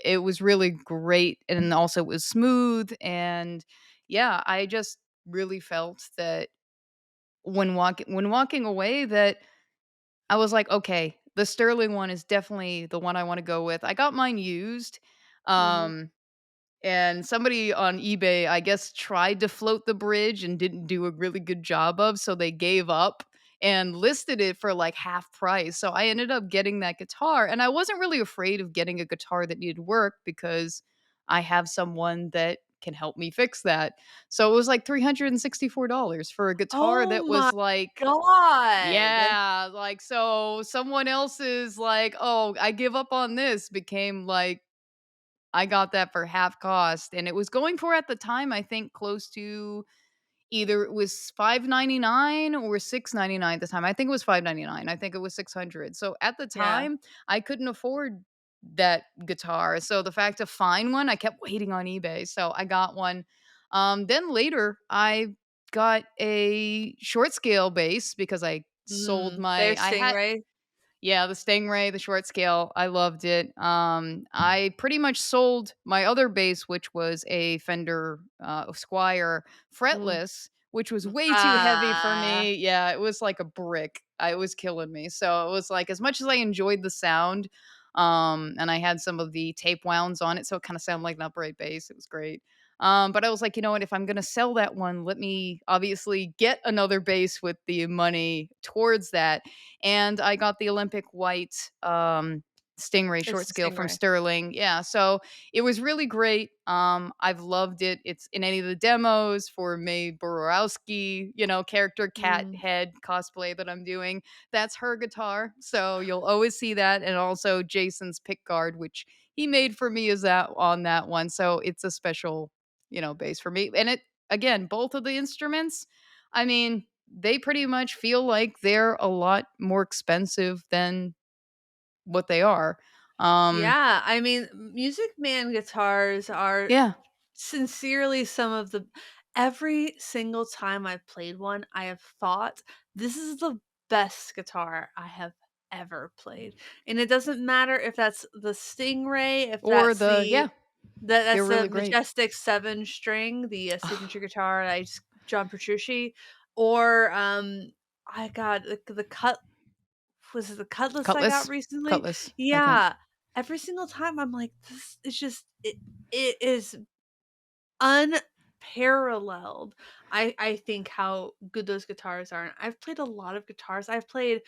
Speaker 2: It was really great. And also it was smooth. And yeah, I just really felt that when walking away that I was like, "Okay, the Sterling one is definitely the one I wanna go with." I got mine used,
Speaker 1: Mhm.
Speaker 2: um, and somebody on eBay, I guess, tried to float the bridge and didn't do a really good job of, so they gave up and listed it for, like, half price, so I ended up getting that guitar, and I wasn't really afraid of getting a guitar that needed work because I have someone that can help me fix that. So it was, like, $364 for a guitar
Speaker 1: Oh
Speaker 2: that
Speaker 1: my
Speaker 2: was, like
Speaker 1: god.
Speaker 2: yeah, like, so someone else's, like, "Oh, I give up on this," became, like, I got that for half cost, and it was going for at the time, I think, close to either it was 5.99 or 6.99 at the time. I think it was 5.99. I think it was 600. So at the
Speaker 1: Yeah.
Speaker 2: time, I couldn't afford that guitar. So the fact to find one, I kept waiting on eBay. So I got one. Then later, I got a short scale bass because I sold
Speaker 1: Their
Speaker 2: my I had
Speaker 1: Stingray.
Speaker 2: yeah, the Stingray, the short scale, I loved it. I pretty much sold my other bass, which was a Fender Squire
Speaker 1: Mm.
Speaker 2: fretless, which was way too heavy for
Speaker 1: Ah.
Speaker 2: me. Yeah, it was like a brick. It was killing me. So it was like as much as I enjoyed the sound, and I had some of the tape wounds on it, so it kind of sounded like an upright bass. It was great. But I was like, you know what? If I'm gonna sell that one, let me obviously get another bass with the money towards that and I got the Olympic white, Stingray
Speaker 1: It's
Speaker 2: short
Speaker 1: the
Speaker 2: scale from
Speaker 1: Stingray.
Speaker 2: Sterling. Yeah, so it was really great. I've loved it. It's in any of the demos for May Borowski, character cat
Speaker 1: Mm.
Speaker 2: head cosplay that I'm doing. That's her guitar. So you'll always see that. And also Jason's pick guard, which he made for me is that on that one. So it's a special, bass for me. And it again, both of the instruments, I mean, they pretty much feel like they're a lot more expensive than what they are. Um,
Speaker 1: Yeah, I mean, Music Man guitars are
Speaker 2: yeah.
Speaker 1: sincerely some of the every single time I've played one, I have thought, "This is the best guitar I have ever played." And it doesn't matter if that's the Stingray, if
Speaker 2: Or
Speaker 1: that's
Speaker 2: the
Speaker 1: the
Speaker 2: yeah, they're
Speaker 1: that's the
Speaker 2: really great.
Speaker 1: Majestic 7 string, the,
Speaker 2: Ugh,
Speaker 1: signature guitar I just John Petrucci, or, I got the cut was it the Cutlass I got
Speaker 2: Cutlass?
Speaker 1: recently?
Speaker 2: Cutlass, I think.
Speaker 1: Yeah. Every single time I'm like, "This is just it is unparalleled." I think how good those guitars are, and I've played a lot of guitars. I played,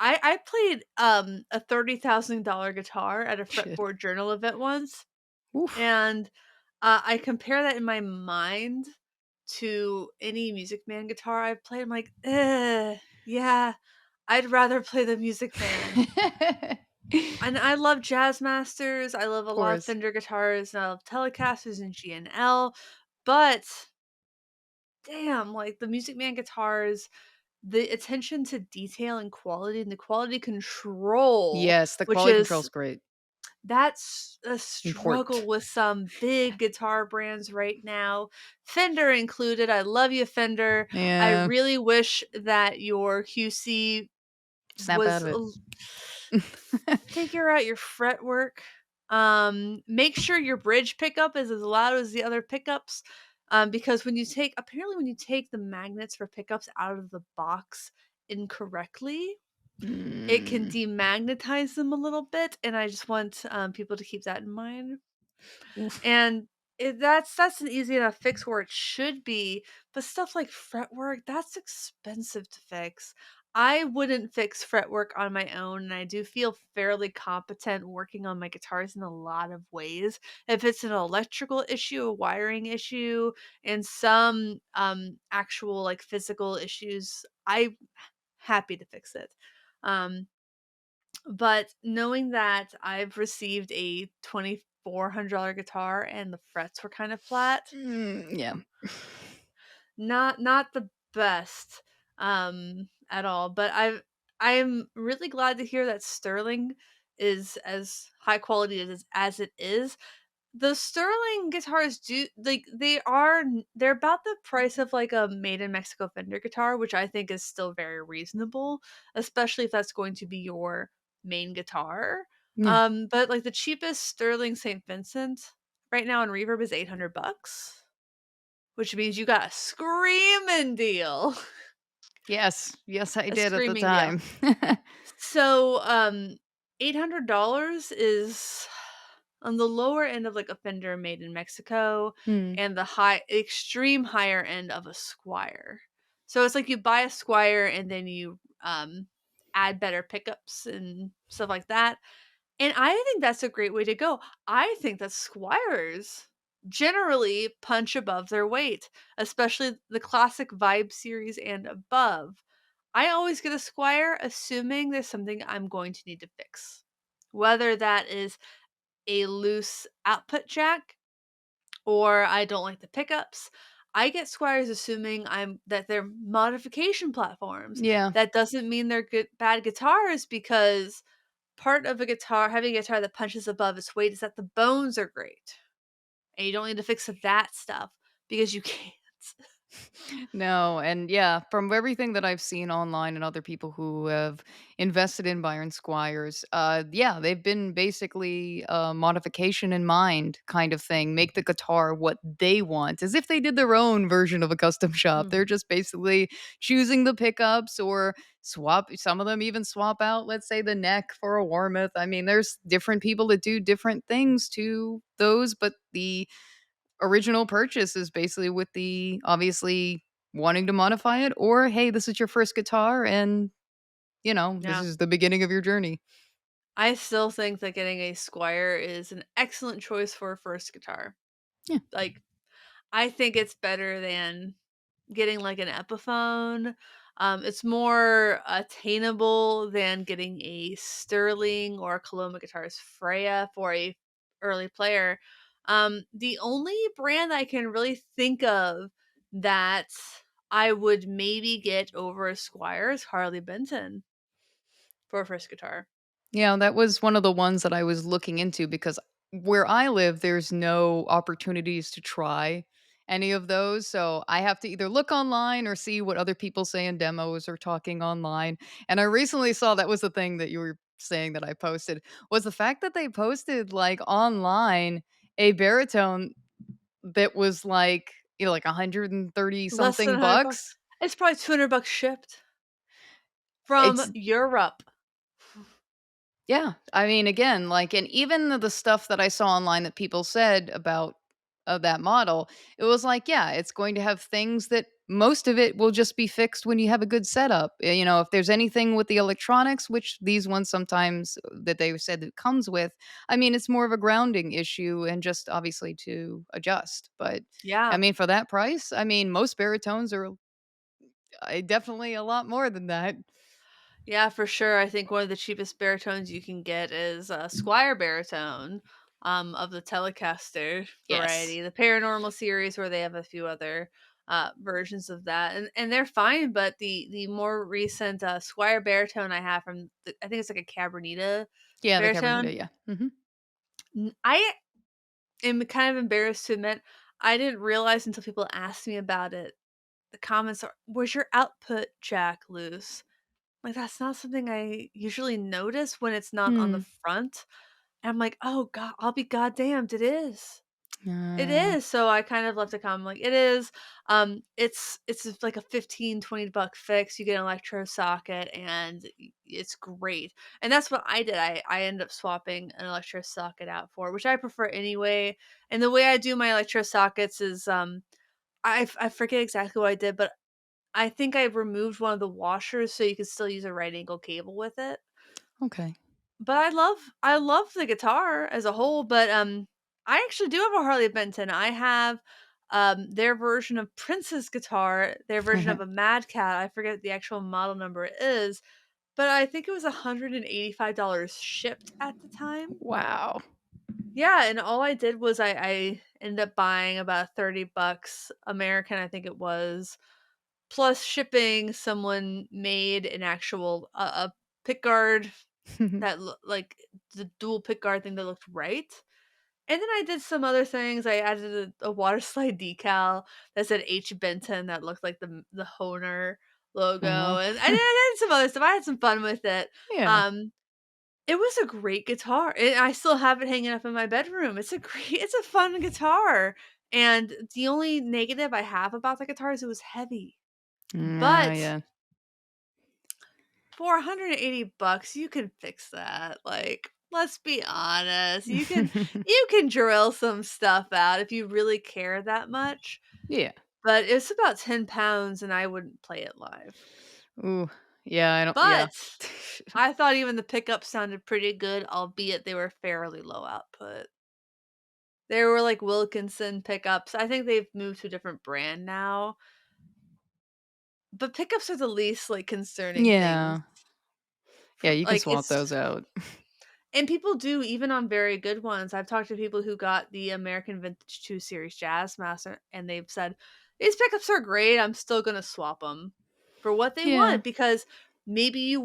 Speaker 1: a $30,000 guitar at a
Speaker 2: Shit.
Speaker 1: fretboard journal event once,
Speaker 2: Oof.
Speaker 1: and, I compare that in my mind to any Music Man guitar I've played. I'm like, yeah, I'd rather play the Music Man." And I love Jazz Masters, I love a lot of
Speaker 2: Course.
Speaker 1: Fender guitars, and I love Telecasters and G&L, but damn, like, the Music Man guitars, the attention to detail and quality and the quality control,
Speaker 2: Yes, the
Speaker 1: which
Speaker 2: quality control's
Speaker 1: is
Speaker 2: great.
Speaker 1: that's a struggle
Speaker 2: Important.
Speaker 1: with some big guitar brands right now, Fender included. I love you, Fender. I
Speaker 2: Yeah,
Speaker 1: really wish that your QC
Speaker 2: snap out
Speaker 1: was
Speaker 2: of it.
Speaker 1: figure out your fretwork. Make sure your bridge pickup is as loud as the other pickups. Because when you take the magnets for pickups out of the box incorrectly, it can
Speaker 2: Mm.
Speaker 1: demagnetize them a little bit, and I just want people to keep that in mind.
Speaker 2: Oof.
Speaker 1: And that's an easy enough fix where it should be, but stuff like fretwork, that's expensive to fix. I wouldn't fix fretwork on my own, and I do feel fairly competent working on my guitars in a lot of ways. If it's an electrical issue, a wiring issue, and some actual like physical issues, I'm happy to fix it. Um, but knowing that I've received a $2,400 guitar and the frets were kind of flat,
Speaker 2: Yeah.
Speaker 1: not the best, at all, but I'm really glad to hear that Sterling is as high quality as it is. The Sterling guitars do like, they're about the price of, like, a made in Mexico Fender guitar, which I think is still very reasonable, especially if that's going to be your main guitar.
Speaker 2: Yeah.
Speaker 1: But, like, the cheapest Sterling St. Vincent right now on Reverb is 800 bucks. Which means you got a screaming deal.
Speaker 2: Yes. Yes, I
Speaker 1: A
Speaker 2: did at the
Speaker 1: screaming deal.
Speaker 2: time.
Speaker 1: So, $800 is on the lower end of, like, a Fender made in Mexico
Speaker 2: Hmm.
Speaker 1: and the extreme higher end of a Squire. So it's like you buy a Squire and then you, add better pickups and stuff like that. And I think that's a great way to go. I think that squires generally punch above their weight, especially the classic Vibe series and above. I always get a squire assuming there's something I'm going to need to fix. Whether that is a loose output jack or I don't like the pickups. I get squires assuming I'm that they're modification platforms.
Speaker 2: Yeah.
Speaker 1: That doesn't mean they're good bad guitars because part of a guitar having a guitar that punches above its weight is that the bones are great, and you don't need to fix that stuff because you can't.
Speaker 2: No, and yeah, from everything that I've seen online and other people who have invested in Byron Squires, yeah, they've been basically modification in mind kind of thing. Make the guitar what they want, as if they did their own version of a custom shop.
Speaker 1: Mm,
Speaker 2: They're just basically choosing the pickups or swap. Some of them even swap out, let's say, the neck for a Warmoth. I mean, there's different people that do different things to those, but the original purchase is basically with the obviously wanting to modify it or, "Hey, this is your first guitar and, this
Speaker 1: yeah.
Speaker 2: is the beginning of your journey."
Speaker 1: I still think that getting a Squire is an excellent choice for a first guitar.
Speaker 2: Yeah.
Speaker 1: Like, I think it's better than getting, like, an Epiphone. It's more attainable than getting a Sterling or a Coloma Guitars Freya for a early player. The only brand I can really think of that I would maybe get over a Squire is Harley Benton for a first guitar.
Speaker 2: Yeah, that was one of the ones that I was looking into because where I live, there's no opportunities to try any of those. So I have to either look online or see what other people say in demos or talking online. And I recently saw that was the thing that you were saying that I posted was the fact that they posted like online a baritone that was like, like 130
Speaker 1: Less than
Speaker 2: something
Speaker 1: 100 bucks.
Speaker 2: bucks.
Speaker 1: It's probably 200 bucks shipped from
Speaker 2: It's
Speaker 1: Europe.
Speaker 2: Yeah. I mean, again, like, and even the stuff that I saw online that people said about that model, it was like, yeah, it's going to have things that most of it will just be fixed when you have a good setup. If there's anything with the electronics, which these ones sometimes that they said it comes with, I mean, it's more of a grounding issue and just obviously to adjust. But I
Speaker 1: Yeah.
Speaker 2: mean, for that price, I mean, most baritones are definitely a lot more than that.
Speaker 1: Yeah, for sure. I think one of the cheapest baritones you can get is a Squire baritone, of the Telecaster
Speaker 2: Yes.
Speaker 1: variety, the Paranormal series, where they have a few other versions of that, and they're fine. But the more recent Squire baritone I have from, I think it's like a Cabernita
Speaker 2: Yeah, the
Speaker 1: baritone.
Speaker 2: Cabernet, yeah. Hmm.
Speaker 1: I am kind of embarrassed to admit I didn't realize until people asked me about it. The comments are, "Was your output jack loose?" Like, that's not something I usually notice when it's not on the
Speaker 2: Hmm.
Speaker 1: front, and I'm like, "Oh god, I'll be goddamned, it is. It
Speaker 2: Uh,
Speaker 1: is." So I kind of left a comment like, "It is." It's just like a 15-20 buck fix, you get an electro socket, and it's great, and that's what I did. I ended up swapping an electro socket out for, which I prefer anyway, and the way I do my electro sockets is, I forget exactly what I did, but I think I removed one of the washers so you could still use a right angle cable with it.
Speaker 2: Okay.
Speaker 1: But I love the guitar as a whole, but, I actually do have a Harley Benton. I have, their version of Prince's guitar, their version of a Mad Cat. I forget the actual model number it is, but I think it was $185 shipped at the time.
Speaker 2: Wow.
Speaker 1: Yeah, and all I did was I ended up buying about 30 bucks American, I think it was, plus shipping. Someone made an actual a pick guard that like the dual pick guard thing that looked right. And then I did some other things. I added a water slide decal that said H Benton that looked like the Honer logo,
Speaker 2: Uh-huh.
Speaker 1: and I did some other stuff. I had some fun with it.
Speaker 2: Yeah.
Speaker 1: Um, it was a great guitar, and I still have it hanging up in my bedroom. It's a fun guitar, and the only negative I have about the guitar is it was heavy.
Speaker 2: Yeah,
Speaker 1: But
Speaker 2: yeah.
Speaker 1: for 180 bucks, you can fix that. Like, let's be honest. You can drill some stuff out if you really care that much.
Speaker 2: Yeah.
Speaker 1: But it's about 10 pounds and I wouldn't play it live.
Speaker 2: Ooh. Yeah, I don't yeah.
Speaker 1: But I thought even the pickups sounded pretty good, albeit they were fairly low output. They were like Wilkinson pickups. I think they've moved to a different brand now. But pickups are the least like concerning things.
Speaker 2: Yeah. Yeah, you can
Speaker 1: Like
Speaker 2: swap
Speaker 1: it's
Speaker 2: those out.
Speaker 1: And people do even on very good ones. I've talked to people who got the American Vintage 2 Series Jazz Master, and they've said, "These pickups are great, I'm still gonna swap them for what they
Speaker 2: Yeah.
Speaker 1: want," because maybe you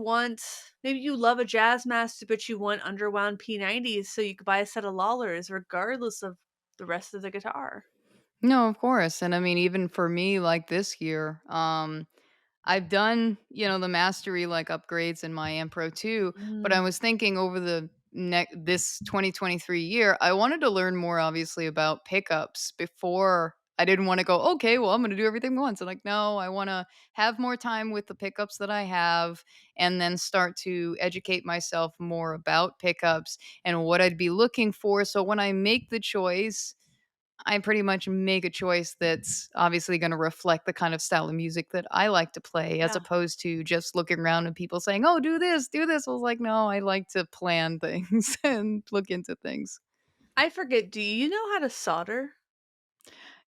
Speaker 1: love a Jazz Master, but you want underwound P90s so you could buy a set of Lawlers regardless of the rest of the guitar.
Speaker 2: No, of course, and I mean, even for me, like, this year, I've done, the mastery, like, upgrades in my Amp Pro 2, but I
Speaker 1: Mm,
Speaker 2: was thinking over this 2023 year, I wanted to learn more, obviously, about pickups before I didn't wanna go, "Okay, well, I'm gonna do everything once." I'm like, "No, I wanna have more time with the pickups that I have and then start to educate myself more about pickups and what I'd be looking for, so when I make the choice, I pretty much make a choice that's obviously gonna reflect the kind of style of music that I like to play as
Speaker 1: yeah.
Speaker 2: opposed to just looking around and people saying, "Oh, do this, do this." I was like, "No, I like to plan things and look into things."
Speaker 1: I forget, do you know how to solder?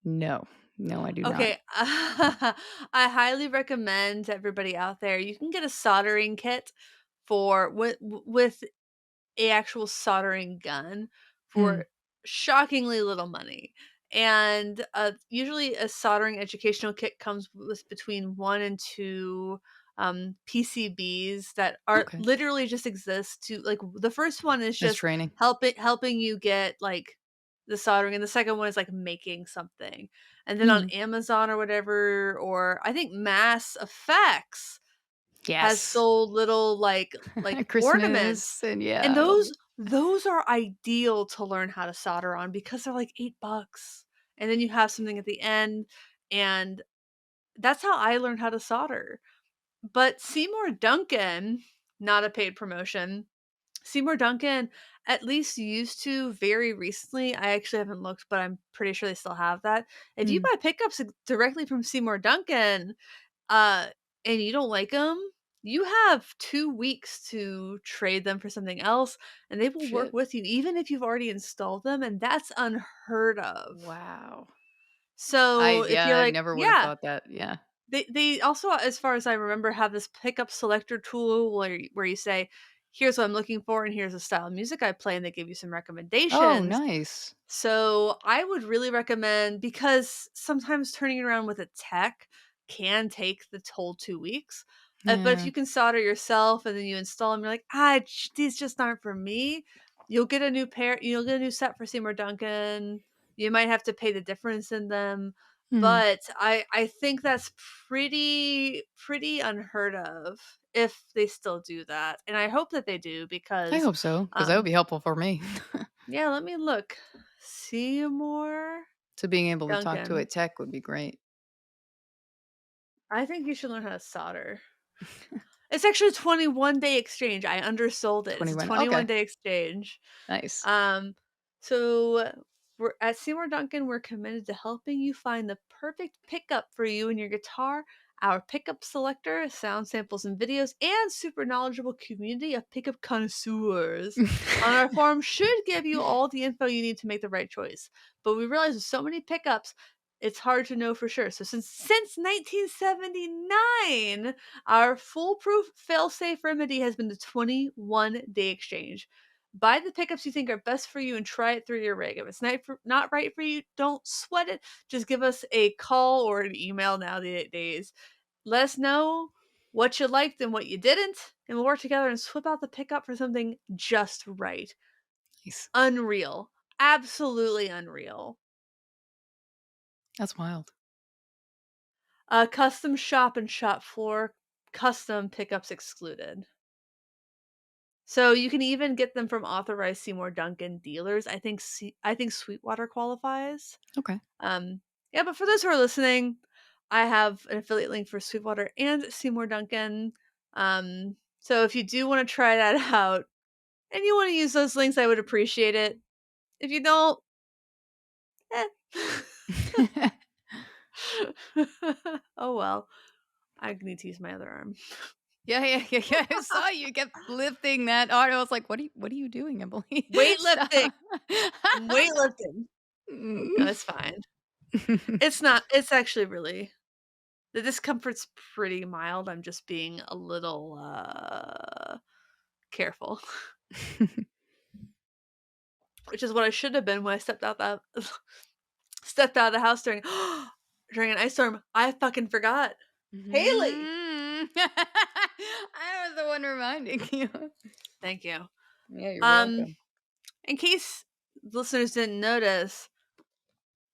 Speaker 2: No. No, I do not.
Speaker 1: Okay, I highly recommend to everybody out there, you can get a soldering kit for with a actual soldering gun
Speaker 2: Mm,
Speaker 1: for shockingly little money. And usually a soldering educational kit comes with between 1 and 2 PCBs that are
Speaker 2: okay.
Speaker 1: literally just exist to like the first one is
Speaker 2: It's
Speaker 1: just
Speaker 2: training.
Speaker 1: helping you get like the soldering, and the second one is like making something. And then on
Speaker 2: Mm.
Speaker 1: Amazon or whatever, or I think Mass Effects has
Speaker 2: Yes.
Speaker 1: sold little, like, ornaments,
Speaker 2: Christmas and
Speaker 1: and
Speaker 2: yeah,
Speaker 1: those are ideal to learn how to solder on because they're like 8 bucks, and then you have something at the end, and that's how I learned how to solder. But Seymour Duncan, not a paid promotion, Seymour Duncan at least used to very recently, I actually haven't looked, but I'm pretty sure they still have that. If you
Speaker 2: mm,
Speaker 1: buy pickups directly from Seymour Duncan, uh, and you don't like them, you have 2 weeks to trade them for something else, and they will work
Speaker 2: shit.
Speaker 1: with you even if you've already installed them, and that's unheard of.
Speaker 2: Wow.
Speaker 1: So, if you're
Speaker 2: I
Speaker 1: like
Speaker 2: never would have
Speaker 1: yeah,
Speaker 2: thought that, yeah.
Speaker 1: they also, as far as I remember, have this pickup selector tool where you say, "Here's what I'm looking for, and here's the style of music I play," and they give you some
Speaker 2: Oh,
Speaker 1: recommendations.
Speaker 2: nice.
Speaker 1: So, I would really recommend because sometimes turning it around with a tech can take the whole 2 weeks, but if
Speaker 2: Yeah.
Speaker 1: you can solder yourself and then you install them, you're like, these just aren't for me," you'll get a new set for Seymour Duncan, you might have to pay the difference in them,
Speaker 2: Mm.
Speaker 1: but I think that's pretty unheard of if they still do that, and I hope that they do
Speaker 2: I
Speaker 1: because,
Speaker 2: hope so, because that would
Speaker 1: um
Speaker 2: be helpful for me.
Speaker 1: yeah, let me look. Seymour
Speaker 2: So being able to talk to a
Speaker 1: Duncan.
Speaker 2: tech would be great.
Speaker 1: I think you should learn how to solder. It's actually a 21-day exchange. I undersold it. It's a
Speaker 2: 21 okay,
Speaker 1: 21-day exchange.
Speaker 2: nice.
Speaker 1: Um, so we're at Seymour Duncan, we're committed to helping you find the perfect pickup for you and your guitar our pickup selector, sound samples and videos, and super knowledgeable community of pickup connoisseurs on our forum should give you all the info you need to make the right choice. But we realize with so many pickups, it's hard to know for sure. So since 1979, our foolproof fail-safe remedy has been the 21-day exchange. Buy the pickups you think are best for you and try it through your rig. If it's not right for you, don't sweat it. Just give us a call or an email nowadays. Let us know what you liked and what you didn't, and we'll work together and swap out the pickup for something just right.
Speaker 2: Nice.
Speaker 1: Unreal. Absolutely unreal.
Speaker 2: That's wild.
Speaker 1: Custom shop and shop floor, custom pickups excluded. So you can even get them from authorized Seymour Duncan dealers. I think Sweetwater qualifies.
Speaker 2: Okay.
Speaker 1: Um, yeah, but for those who are listening, I have an affiliate link for Sweetwater and Seymour Duncan. So if you do want to try that out and you want to use those links, I would appreciate it. If you don't, eh. Oh well. I need to use my other arm.
Speaker 2: Yeah, yeah, yeah, yeah. I saw you kept lifting that art. I was like, what are you doing, Emily?
Speaker 1: Weightlifting.
Speaker 2: Stop.
Speaker 1: I'm weightlifting. No,
Speaker 2: Mm.
Speaker 1: it's fine. It's not. It's actually really the discomfort's pretty mild. I'm just being a little careful, which is what I should have been when I stepped out of the house during during an ice storm. I fucking forgot. Haley,
Speaker 2: Mhm. I was the one reminding you.
Speaker 1: thank you.
Speaker 2: Yeah, you're
Speaker 1: Um,
Speaker 2: welcome.
Speaker 1: in case listeners didn't notice,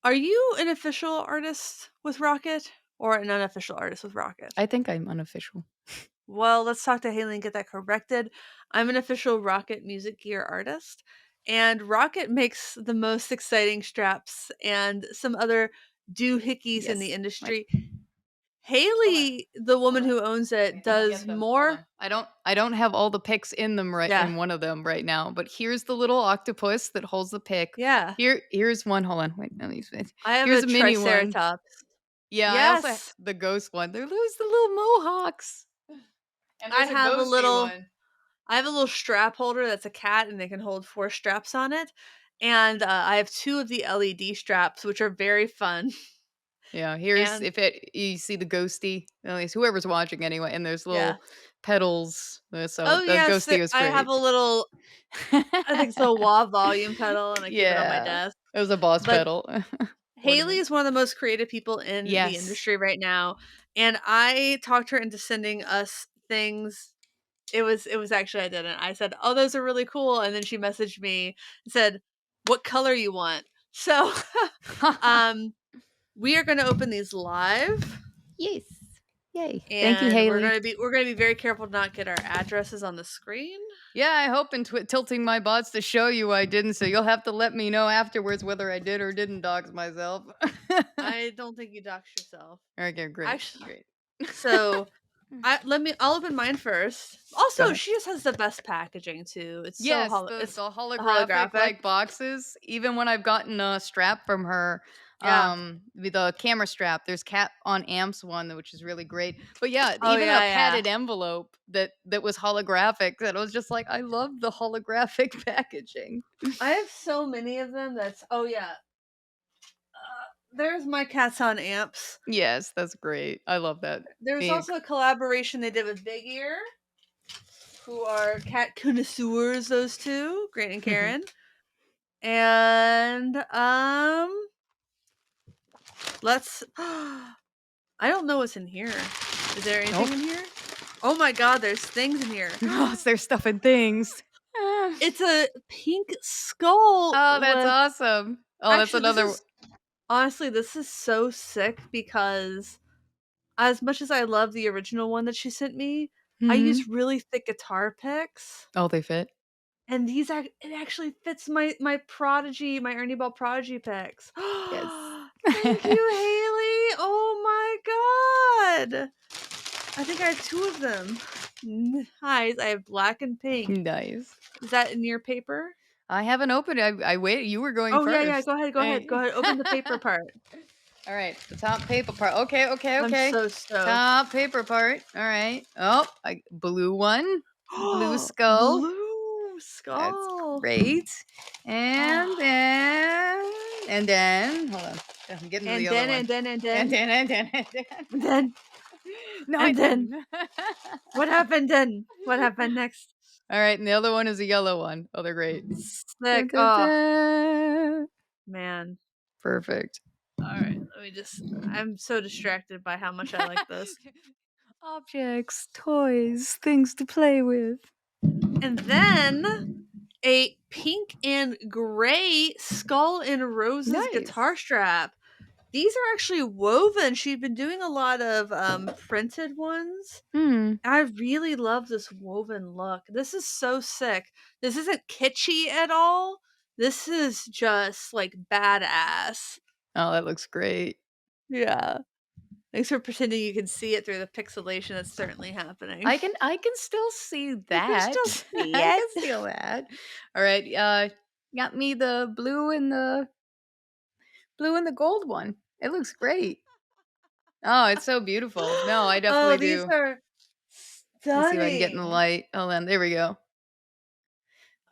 Speaker 1: are you an official artist with Rocket or an unofficial artist with Rocket?
Speaker 2: I think I'm unofficial.
Speaker 1: Well, let's talk to Haley and get that corrected. I'm an official Rocket music gear artist, and Rocket makes the most exciting straps and some other doohickeys in the
Speaker 2: Yes. Like,
Speaker 1: industry.
Speaker 2: hold on.
Speaker 1: Haley, the
Speaker 2: Hold
Speaker 1: woman
Speaker 2: on.
Speaker 1: who owns
Speaker 2: Okay,
Speaker 1: it,
Speaker 2: I'm gonna
Speaker 1: does
Speaker 2: get them. Hold
Speaker 1: more.
Speaker 2: on. I don't have all the picks in them right
Speaker 1: Yeah,
Speaker 2: in one of them right now, but here's the little octopus that holds the pick.
Speaker 1: yeah.
Speaker 2: Here's one. Hold on. Wait, no,
Speaker 1: I have a
Speaker 2: here's a mini one.
Speaker 1: triceratops.
Speaker 2: Yeah, I also have
Speaker 1: Yes,
Speaker 2: the ghost one. There's the little mohawks. And
Speaker 1: I
Speaker 2: there's a
Speaker 1: have a
Speaker 2: ghosty
Speaker 1: little.
Speaker 2: one.
Speaker 1: I have a little strap holder that's a cat, and they can hold 4 straps on it. And I have 2 of the LED straps, which are very fun.
Speaker 2: Yeah, here's
Speaker 1: And
Speaker 2: if it you see the ghosty, at least whoever's watching anyway, and there's
Speaker 1: yeah.
Speaker 2: little petals. So
Speaker 1: Oh
Speaker 2: the
Speaker 1: yes,
Speaker 2: ghosty was
Speaker 1: I have
Speaker 2: great.
Speaker 1: a little. I think it's a wah volume pedal, and I keep it on my
Speaker 2: Yeah,
Speaker 1: desk.
Speaker 2: it was a boss
Speaker 1: But
Speaker 2: pedal
Speaker 1: Haley
Speaker 2: ornament.
Speaker 1: is one of the most creative people in the
Speaker 2: Yes.
Speaker 1: industry right now, and I talked her into sending us things. It was actually I didn't. I said, "Oh, those are really cool," and then she messaged me and said, "What color you want?" So, um, we are gonna open these live,
Speaker 2: Yes. Yay. Thank you,
Speaker 1: and
Speaker 2: Haley.
Speaker 1: we're gonna be very careful to not get our addresses on the screen.
Speaker 2: Yeah, I hope in tilting my bots to show you I didn't, so you'll have to let me know afterwards whether I did or didn't dox myself.
Speaker 1: I don't think you doxed yourself.
Speaker 2: Okay, great,
Speaker 1: Actually,
Speaker 2: great.
Speaker 1: so I'll open mine first.
Speaker 2: Go
Speaker 1: Also,
Speaker 2: ahead.
Speaker 1: she just has the best packaging too.
Speaker 2: Yes,
Speaker 1: It's
Speaker 2: the holographic,
Speaker 1: holographic.
Speaker 2: like, boxes, even when I've gotten a strap from her,
Speaker 1: Yeah.
Speaker 2: with a camera strap, there's Cat on Amps one, which is really great, but yeah,
Speaker 1: Oh
Speaker 2: even a
Speaker 1: yeah, yeah.
Speaker 2: padded envelope that was holographic, that I was just like, "I love the holographic packaging."
Speaker 1: I have so many of them. That's oh yeah. There's my cats on amps.
Speaker 2: Yes, that's great. I love that.
Speaker 1: There's
Speaker 2: Being
Speaker 1: also a collaboration they did with Big Ear, who are cat connoisseurs. Those two, Grant and Karen. And let's. I don't know what's in here. Is there anything
Speaker 2: Oh.
Speaker 1: in here? Oh my god, there's things in here.
Speaker 2: Oh, it's their stuff and things. Ah.
Speaker 1: It's a pink skull
Speaker 2: Oh, that's
Speaker 1: with
Speaker 2: awesome. Oh, that's
Speaker 1: actually,
Speaker 2: another
Speaker 1: this is so sick because as much as I love the original one that she sent me, I use
Speaker 2: Mhm.
Speaker 1: really thick guitar picks,
Speaker 2: Oh, they fit?
Speaker 1: and it actually fits my Ernie Ball Prodigy picks.
Speaker 2: Yes.
Speaker 1: Thank you, Haley! Oh my god! I think I have 2 of them. Nice. I have black and pink.
Speaker 2: Nice.
Speaker 1: Is that in your paper?
Speaker 2: I haven't opened it. I waited. You were going
Speaker 1: Oh, yeah, yeah,
Speaker 2: first.
Speaker 1: go ahead, go ahead, go ahead, open the paper part.
Speaker 2: All right, the top paper part. Okay, okay,
Speaker 1: I'm
Speaker 2: okay.
Speaker 1: so stoked.
Speaker 2: Top paper part. All right. Oh, blue one. Blue skull.
Speaker 1: Blue
Speaker 2: That's
Speaker 1: skull.
Speaker 2: great. And
Speaker 1: Oh,
Speaker 2: then hold on. I'm getting to the
Speaker 1: and
Speaker 2: other
Speaker 1: then,
Speaker 2: one.
Speaker 1: and then, and
Speaker 2: And
Speaker 1: then,
Speaker 2: then
Speaker 1: and then,
Speaker 2: no, I
Speaker 1: and then.
Speaker 2: didn't.
Speaker 1: What happened then? What happened next?
Speaker 2: All right, and the other one is a yellow one. Oh, they're great. Dun,
Speaker 1: Sick.
Speaker 2: dun,
Speaker 1: Oh,
Speaker 2: dun.
Speaker 1: man.
Speaker 2: Perfect.
Speaker 1: Alright, let me just I'm so distracted by how much I like this.
Speaker 2: Objects, toys, things to play with.
Speaker 1: And then a pink and gray Skull and Roses guitar
Speaker 2: Nice.
Speaker 1: strap. These are actually woven. She's been doing a lot of, printed ones.
Speaker 2: Hmm.
Speaker 1: I really love this woven look. This is so sick. This isn't kitschy at all. This is just, like, badass.
Speaker 2: Oh, that looks great.
Speaker 1: Yeah. Thanks for pretending you can see it through the pixelation that's certainly happening.
Speaker 2: I can still see
Speaker 1: You can still
Speaker 2: that.
Speaker 1: see
Speaker 2: I
Speaker 1: it.
Speaker 2: can see that. All right, got me the blue and the gold one. It looks great. Oh, it's so beautiful. No, I
Speaker 1: Oh,
Speaker 2: definitely
Speaker 1: these
Speaker 2: do.
Speaker 1: are
Speaker 2: Let's see if I can get in the
Speaker 1: stunning.
Speaker 2: light. Hold on, there we go.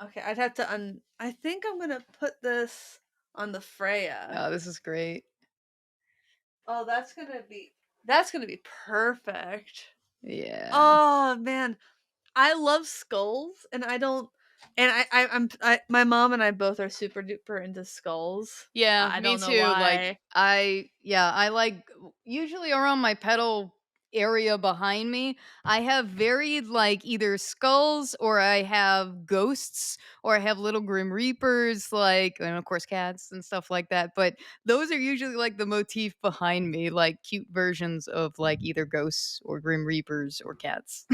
Speaker 1: Okay, I'd have to I think I'm gonna put this on the Freya.
Speaker 2: Oh, this is great.
Speaker 1: Oh, that's gonna be perfect.
Speaker 2: Yeah.
Speaker 1: Oh, man. I love skulls, and I don't and my mom and I both are super duper into skulls.
Speaker 2: Yeah,
Speaker 1: I
Speaker 2: me
Speaker 1: don't know
Speaker 2: too. Like
Speaker 1: why.
Speaker 2: I like usually around my pedal area behind me, I have varied like either skulls or I have ghosts or I have little grim reapers like and of course cats and stuff like that. But those are usually like the motif behind me, like cute versions of like either ghosts or grim reapers or cats.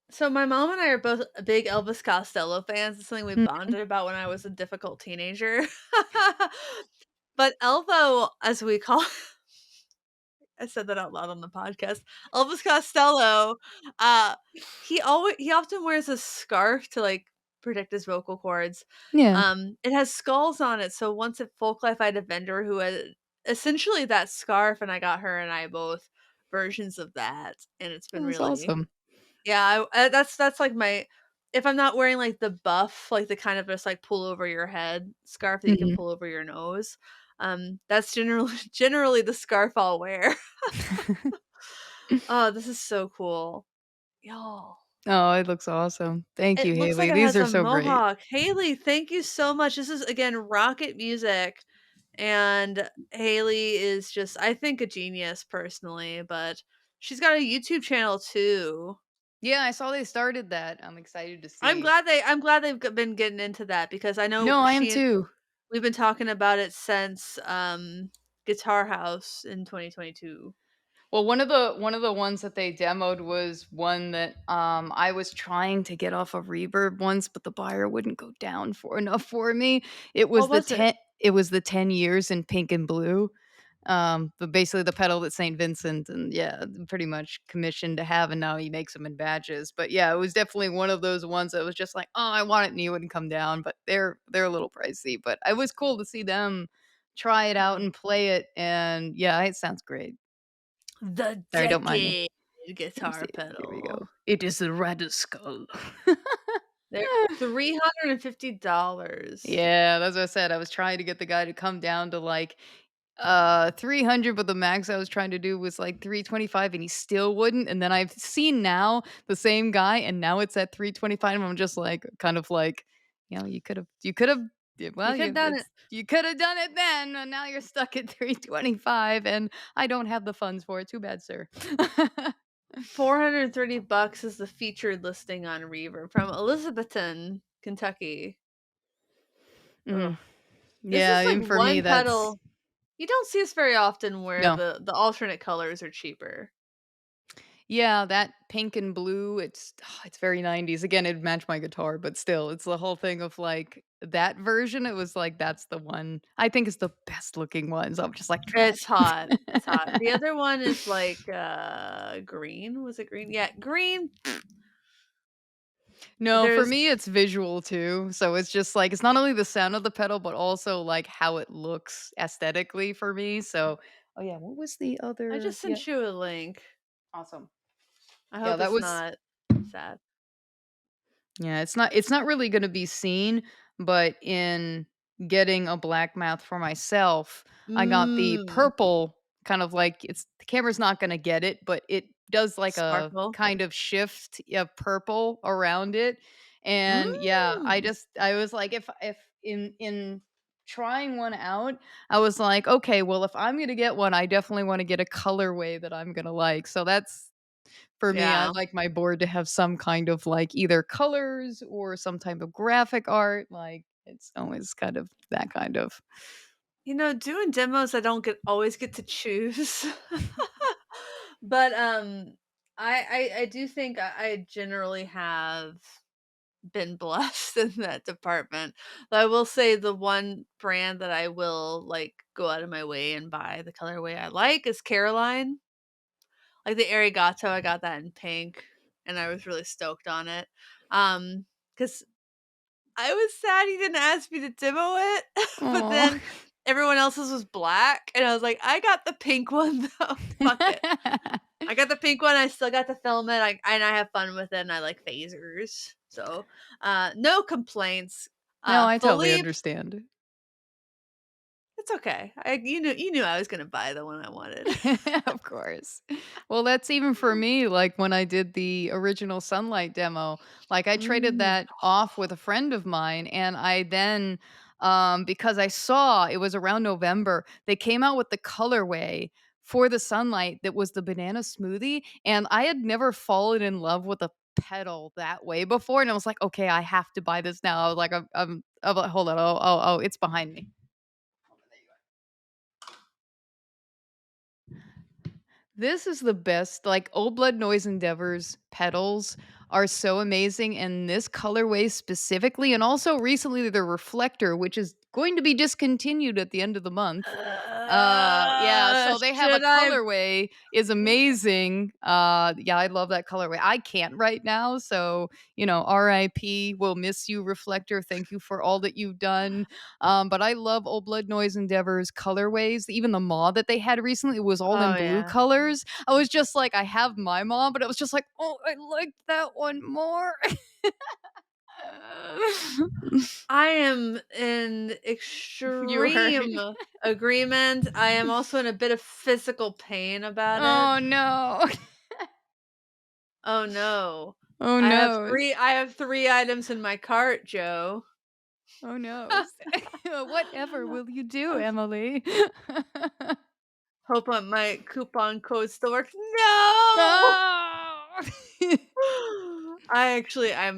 Speaker 1: So my mom and I are both big Elvis Costello fans. It's something we
Speaker 2: Mm,
Speaker 1: bonded about when I was a difficult teenager. But Elvo, as we call I said that out loud on the podcast. Elvis Costello, uh, he often wears a scarf to, like, protect his vocal cords.
Speaker 2: yeah.
Speaker 1: It has skulls on it, so once at Folk Life, I had a vendor who had essentially that scarf, and I got her and I both versions of that, and it's been
Speaker 2: Oh, that's
Speaker 1: really
Speaker 2: awesome.
Speaker 1: yeah, that's like my if I'm not wearing, like, the buff, like, the kind of just, like, pull over your head scarf that you can
Speaker 2: Mhm.
Speaker 1: pull over your nose, that's generally the scarf I'll wear. Oh, this is so cool. Y'all.
Speaker 2: Oh, it looks awesome. Thank you,
Speaker 1: It looks like
Speaker 2: Haley.
Speaker 1: it
Speaker 2: These
Speaker 1: has
Speaker 2: are
Speaker 1: a
Speaker 2: so great.
Speaker 1: mohawk. Haley, thank you so much. This is, again, rocket music, and Haley is just I think a genius personally, but she's got a YouTube channel too.
Speaker 2: Yeah, I saw they started that. I'm excited to see.
Speaker 1: I'm glad they've been getting into that because I know
Speaker 2: No, I am
Speaker 1: she
Speaker 2: too.
Speaker 1: we've been talking about it since, Guitar House in 2022.
Speaker 2: Well, one of the ones that they demoed was one that I was trying to get off of Reverb once, but the buyer wouldn't go down for enough for me.
Speaker 1: What was it?
Speaker 2: It was the 10 years in pink and blue. But basically the pedal that St. Vincent and yeah, pretty much commissioned to have, and now he makes them in batches. But yeah, it was definitely one of those ones that was just like, oh, I want it, and he wouldn't come down. But they're a little pricey. But it was cool to see them try it out
Speaker 1: Mhm.
Speaker 2: and play it, and yeah, it sounds great.
Speaker 1: The
Speaker 2: Sorry, don't mind me.
Speaker 1: Decade
Speaker 2: Let me see.
Speaker 1: guitar
Speaker 2: Here we
Speaker 1: pedal.
Speaker 2: go. It is the red skull.
Speaker 1: They're $350.
Speaker 2: Yeah, that's what I said. I was trying to get the guy to come down to like 300, but the max I was trying to do was like 325 and he still wouldn't. And then I've seen now the same guy and now it's at 325 and I'm just like kind of like, you could have
Speaker 1: You
Speaker 2: well,
Speaker 1: could done it.
Speaker 2: you could have done it then and now you're stuck at 325 and I don't have the funds for it. Too bad, sir.
Speaker 1: $430 is the featured listing on Reverb from Elizabethton, Kentucky. Ugh.
Speaker 2: Mm,
Speaker 1: This
Speaker 2: yeah,
Speaker 1: is like
Speaker 2: even for me
Speaker 1: one
Speaker 2: that's
Speaker 1: pedal you don't see this very often where
Speaker 2: no.
Speaker 1: the alternate colors are cheaper.
Speaker 2: Yeah, that pink and blue, it's very 90s. Again, it'd match my guitar, but still, it's the whole thing of, like, that version, it was like, that's the one I think is the best looking one, so I'm just like,
Speaker 1: It's
Speaker 2: "Trash."
Speaker 1: hot. It's hot. The other one is like green. Was it green? Yeah, green.
Speaker 2: No, for
Speaker 1: There's
Speaker 2: me, it's visual too. So it's just like it's not only the sound of the pedal, but also like how it looks aesthetically for me. So, oh yeah, what was the
Speaker 1: I
Speaker 2: other?
Speaker 1: just
Speaker 2: Yeah,
Speaker 1: sent you a link.
Speaker 2: awesome.
Speaker 1: I
Speaker 2: Yeah,
Speaker 1: hope
Speaker 2: that
Speaker 1: it's
Speaker 2: was
Speaker 1: not sad.
Speaker 2: Yeah, it's not really gonna be seen, but in getting a black mouth for myself, I got the
Speaker 1: Mm,
Speaker 2: purple kind of like it's the camera's not gonna get it, but it does like a
Speaker 1: sparkle.
Speaker 2: kind of shift of purple around it. And yeah,
Speaker 1: Mm.
Speaker 2: I was like if in trying one out, I was like, okay, well if I'm gonna get one, I definitely want to get a colorway that I'm gonna like. So that's for me, I
Speaker 1: Yeah.
Speaker 2: like my board to have some kind of, like, either colors or some type of graphic art, like, it's always kind of that kind of
Speaker 1: Doing demos, I don't get always get to choose. But, I do think I generally have been blessed in that department. But I will say the one brand that I will, like, go out of my way and buy the colorway I like is Caroline. Like, the Arigato, I got that in pink, and I was really stoked on it. Because I was sad he didn't ask me to demo it, but
Speaker 2: Aw.
Speaker 1: then everyone else's was black, and I was like, "I got the pink one though, fuck it." I got the pink one, I still got to film it, I have fun with it, and I like phasers. So, no complaints.
Speaker 2: No, I totally
Speaker 1: Philippe,
Speaker 2: understand.
Speaker 1: it's okay. You knew I was gonna buy the one I wanted.
Speaker 2: Of course. Well, that's even for me, like, when I did the original Sunlight demo, like, I traded
Speaker 1: Mm.
Speaker 2: that off with a friend of mine, and I then, because I saw it was around November, they came out with the colorway for the Sunlight that was the banana smoothie, and I had never fallen in love with a pedal that way before, and I was like, "Okay, I have to buy this now." I was like, I'm like, "Hold on, oh, it's behind me." This is the best, like, Old Blood Noise Endeavor's pedals are so amazing, and this colorway specifically, and also recently the Reflector, which is going to be discontinued at the end of the month. Yeah, so they have a
Speaker 1: Should I
Speaker 2: colorway is amazing. Yeah, I love that colorway. I can't right now, so, RIP, we'll miss you, Reflector. Thank you for all that you've done. But I love Old Blood Noise Endeavor's colorways. Even the maw that they had recently was all in
Speaker 1: Oh,
Speaker 2: blue
Speaker 1: yeah.
Speaker 2: colors. I was just like, I have my maw, but it was just like, oh, I liked that one more.
Speaker 1: I am in
Speaker 2: You heard.
Speaker 1: extreme agreement. I am also in a bit of physical pain about it.
Speaker 2: Oh no.
Speaker 1: Oh, no.
Speaker 2: Oh
Speaker 1: I have
Speaker 2: no.
Speaker 1: 3 I have 3 items in my cart, Joe.
Speaker 2: Oh no. Whatever will you do, Emily?
Speaker 1: Hope my coupon code still works. No!
Speaker 2: No.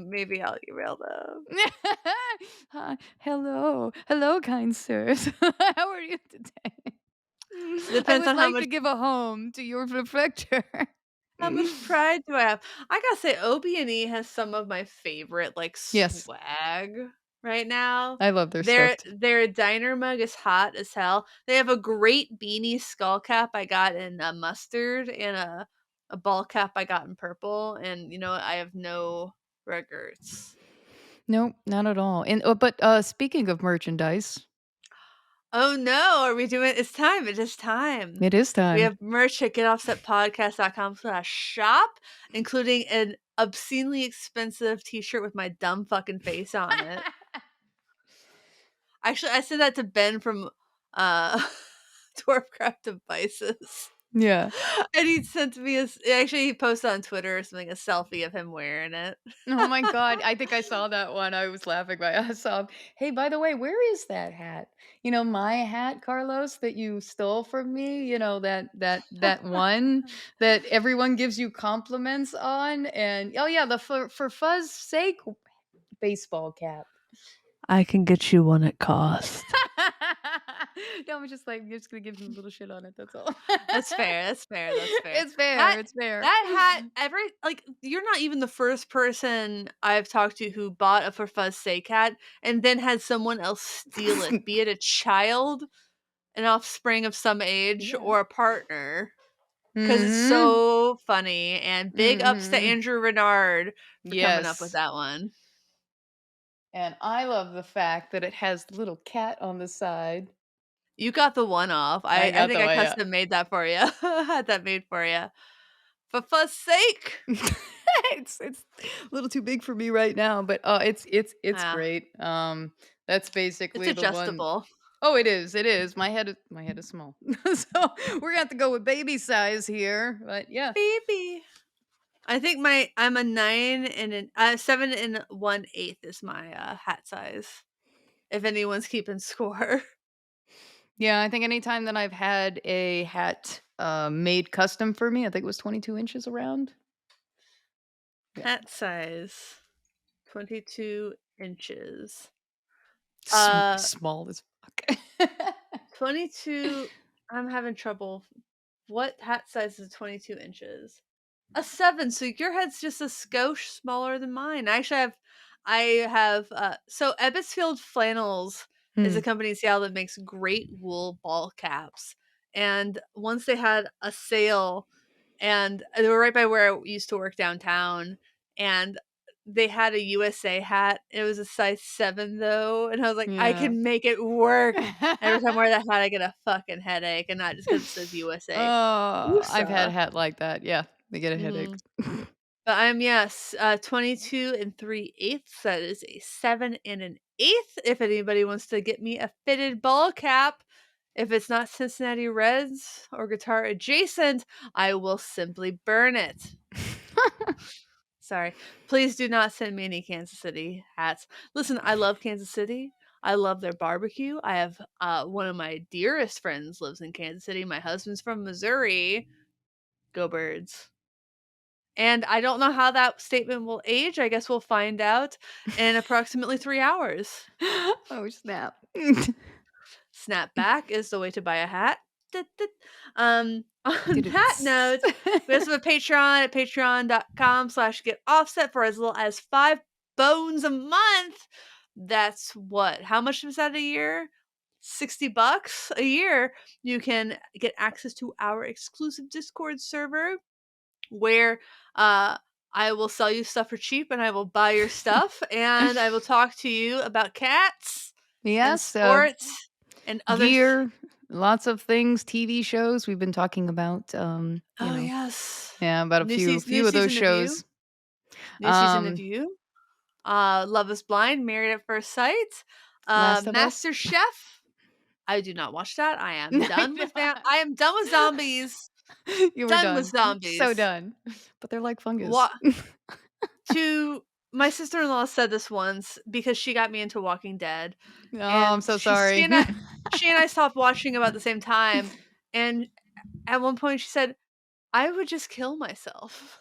Speaker 1: Maybe I'll email them.
Speaker 2: Hi, hello, kind sirs. How are you today?
Speaker 1: It
Speaker 2: I
Speaker 1: depends
Speaker 2: would
Speaker 1: on how
Speaker 2: like
Speaker 1: much
Speaker 2: to give a home to your reflector.
Speaker 1: pride do I have. I gotta say, OB&E has some of my favorite, like,
Speaker 2: Yes,
Speaker 1: swag right now.
Speaker 2: I love their stuff.
Speaker 1: Their diner mug is hot as hell. They have a great beanie skull cap I got in, mustard and a ball cap I got in purple, and you know what? I have no regrets.
Speaker 2: Nope, not at all. And but speaking of merchandise,
Speaker 1: Oh, no, are we doing it's time, it is time.
Speaker 2: it is
Speaker 1: We
Speaker 2: time.
Speaker 1: have merch at getoffsetpodcast.com/shop, including an obscenely expensive t-shirt with my dumb fucking face on it. Actually, I sent that to Ben from, uh, Dwarfcraft Devices,
Speaker 2: Yeah.
Speaker 1: and he sent me actually, he posted on Twitter or something, a selfie of him wearing it.
Speaker 2: Oh my god, I think I saw that one. I was laughing my ass off. Hey, by the way, where is that hat? My hat, Carlos, that you stole from me. That one that everyone gives you compliments on, and oh yeah, the for fuzz's sake baseball cap.
Speaker 1: I can get you one at cost.
Speaker 2: No, I'm just like, you're just gonna give him a little shit on it. That's all.
Speaker 1: That's fair, that's fair, that's fair.
Speaker 2: It's fair.
Speaker 1: That
Speaker 2: It's fair.
Speaker 1: that hat you're not even the first person I've talked to who bought a For Fuzz's Sake hat and then had someone else steal it, be it a child, an offspring of some age,
Speaker 2: Yeah.
Speaker 1: or a partner. 'Cause it's
Speaker 2: Mhm.
Speaker 1: so funny, and big ups to
Speaker 2: Mhm.
Speaker 1: Andrew Renard for coming up with
Speaker 2: Yes.
Speaker 1: that one.
Speaker 2: And I love the fact that it has the little cat on the side.
Speaker 1: You got the one off.
Speaker 2: I
Speaker 1: I
Speaker 2: got
Speaker 1: think
Speaker 2: the
Speaker 1: I
Speaker 2: one, yeah.
Speaker 1: custom made that for you. Had that made for you. For fuss sake.
Speaker 2: It's a little too big for me right now, but, it's
Speaker 1: Yeah,
Speaker 2: great. That's
Speaker 1: it's
Speaker 2: basically the one.
Speaker 1: adjustable.
Speaker 2: Oh, it is. My head is small. So, we're gonna have to go with baby size here, but yeah.
Speaker 1: Baby. I think I'm a 9 and 7 and 1/8 is my, hat size, if anyone's keeping score.
Speaker 2: Yeah, I think anytime that I've had a hat, made custom for me, I think it was 22 inches around. Yeah.
Speaker 1: Hat size, 22 inches.
Speaker 2: Sm
Speaker 1: Uh,
Speaker 2: small as fuck.
Speaker 1: 22 I'm having trouble. What hat size is 22 inches? A 7, so your head's just a skosh smaller than mine. So Ebbsfield Flannels is
Speaker 2: Hmm.
Speaker 1: a company in Seattle that makes great wool ball caps, and once they had a sale, and they were right by where I used to work downtown, and they had a USA hat. It was a size 7 though, and I was like, "I
Speaker 2: Yeah.
Speaker 1: can make it work." Every time I wear that hat, I get a fucking headache, and not just because it says USA.
Speaker 2: Oh, I've had a
Speaker 1: Woosah.
Speaker 2: hat like that, yeah. They get a headache.
Speaker 1: Mhm. But I'm yes, 22 and 3/8. That is a 7 and an eighth. If anybody wants to get me a fitted ball cap, if it's not Cincinnati Reds or guitar adjacent, I will simply burn it. Sorry. Please do not send me any Kansas City hats. Listen, I love Kansas City. I love their barbecue. I have one of my dearest friends lives in Kansas City. My husband's from Missouri. Go Birds. And I don't know how that statement will age. I guess we'll find out in approximately 3 hours.
Speaker 2: Oh, snap.
Speaker 1: Snapback is the way to buy a hat. Tut, tut. On that
Speaker 2: Doo-doo-ts.
Speaker 1: note, we also have a Patreon at patreon.com/get offset for as little as 5 bones a month. That's what? How much is that a year? $60 a year. You can get access to our exclusive Discord server where uh I will sell you stuff for cheap and I will buy your stuff and I will talk to you about cats and
Speaker 2: Yes,
Speaker 1: sports and other
Speaker 2: gear, lots of things, TV shows. We've been talking about,
Speaker 1: Oh yes.
Speaker 2: yeah, about a few
Speaker 1: New
Speaker 2: few of those
Speaker 1: season of You.
Speaker 2: shows.
Speaker 1: New season of
Speaker 2: Um,
Speaker 1: You. Love is Blind, Married at First Sight.
Speaker 2: Last of Us.
Speaker 1: Master Chef. I do not watch that. I am done with zombies.
Speaker 2: You were
Speaker 1: Done with
Speaker 2: done. So
Speaker 1: zombies.
Speaker 2: done. But they're like fungus.
Speaker 1: What to my sister-in-law said this once because she got me into Walking Dead,
Speaker 2: Oh, I'm
Speaker 1: and
Speaker 2: so sorry.
Speaker 1: she and I stopped watching about the same time, and at one point she said, "I would just kill myself.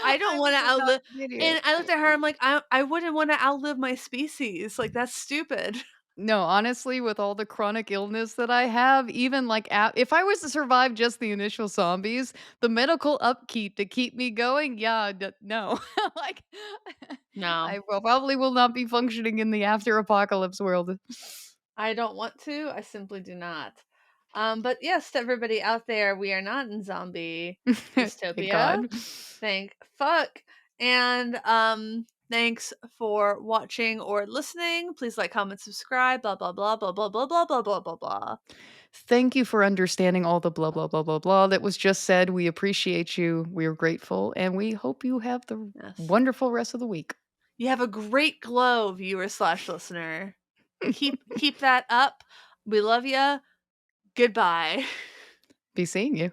Speaker 1: I don't
Speaker 2: I was
Speaker 1: wanna outlive."
Speaker 2: adopted idiot.
Speaker 1: And I looked at her, I'm like, "I wouldn't wanna outlive my species, like, that's stupid."
Speaker 2: No, honestly, with all the chronic illness that I have, even like if I was to survive just the initial zombies, the medical upkeep to keep me going, yeah, no. Like,
Speaker 1: No.
Speaker 2: probably will not be functioning in the after apocalypse world.
Speaker 1: I don't want to, I simply do not. But yes, to everybody out there, we are not in zombie
Speaker 2: Thank
Speaker 1: dystopia.
Speaker 2: God.
Speaker 1: Thank fuck. And thanks for watching or listening. Please like, comment, subscribe, blah blah blah blah blah blah blah blah blah blah blah.
Speaker 2: Thank you for understanding all the blah, blah, blah, blah, blah that was just said. We appreciate you. We are grateful. And we hope you have the
Speaker 1: Yes.
Speaker 2: wonderful rest of the week.
Speaker 1: You have a great glow, viewer slash listener. Keep that up. We love you. Goodbye.
Speaker 2: Be seeing you.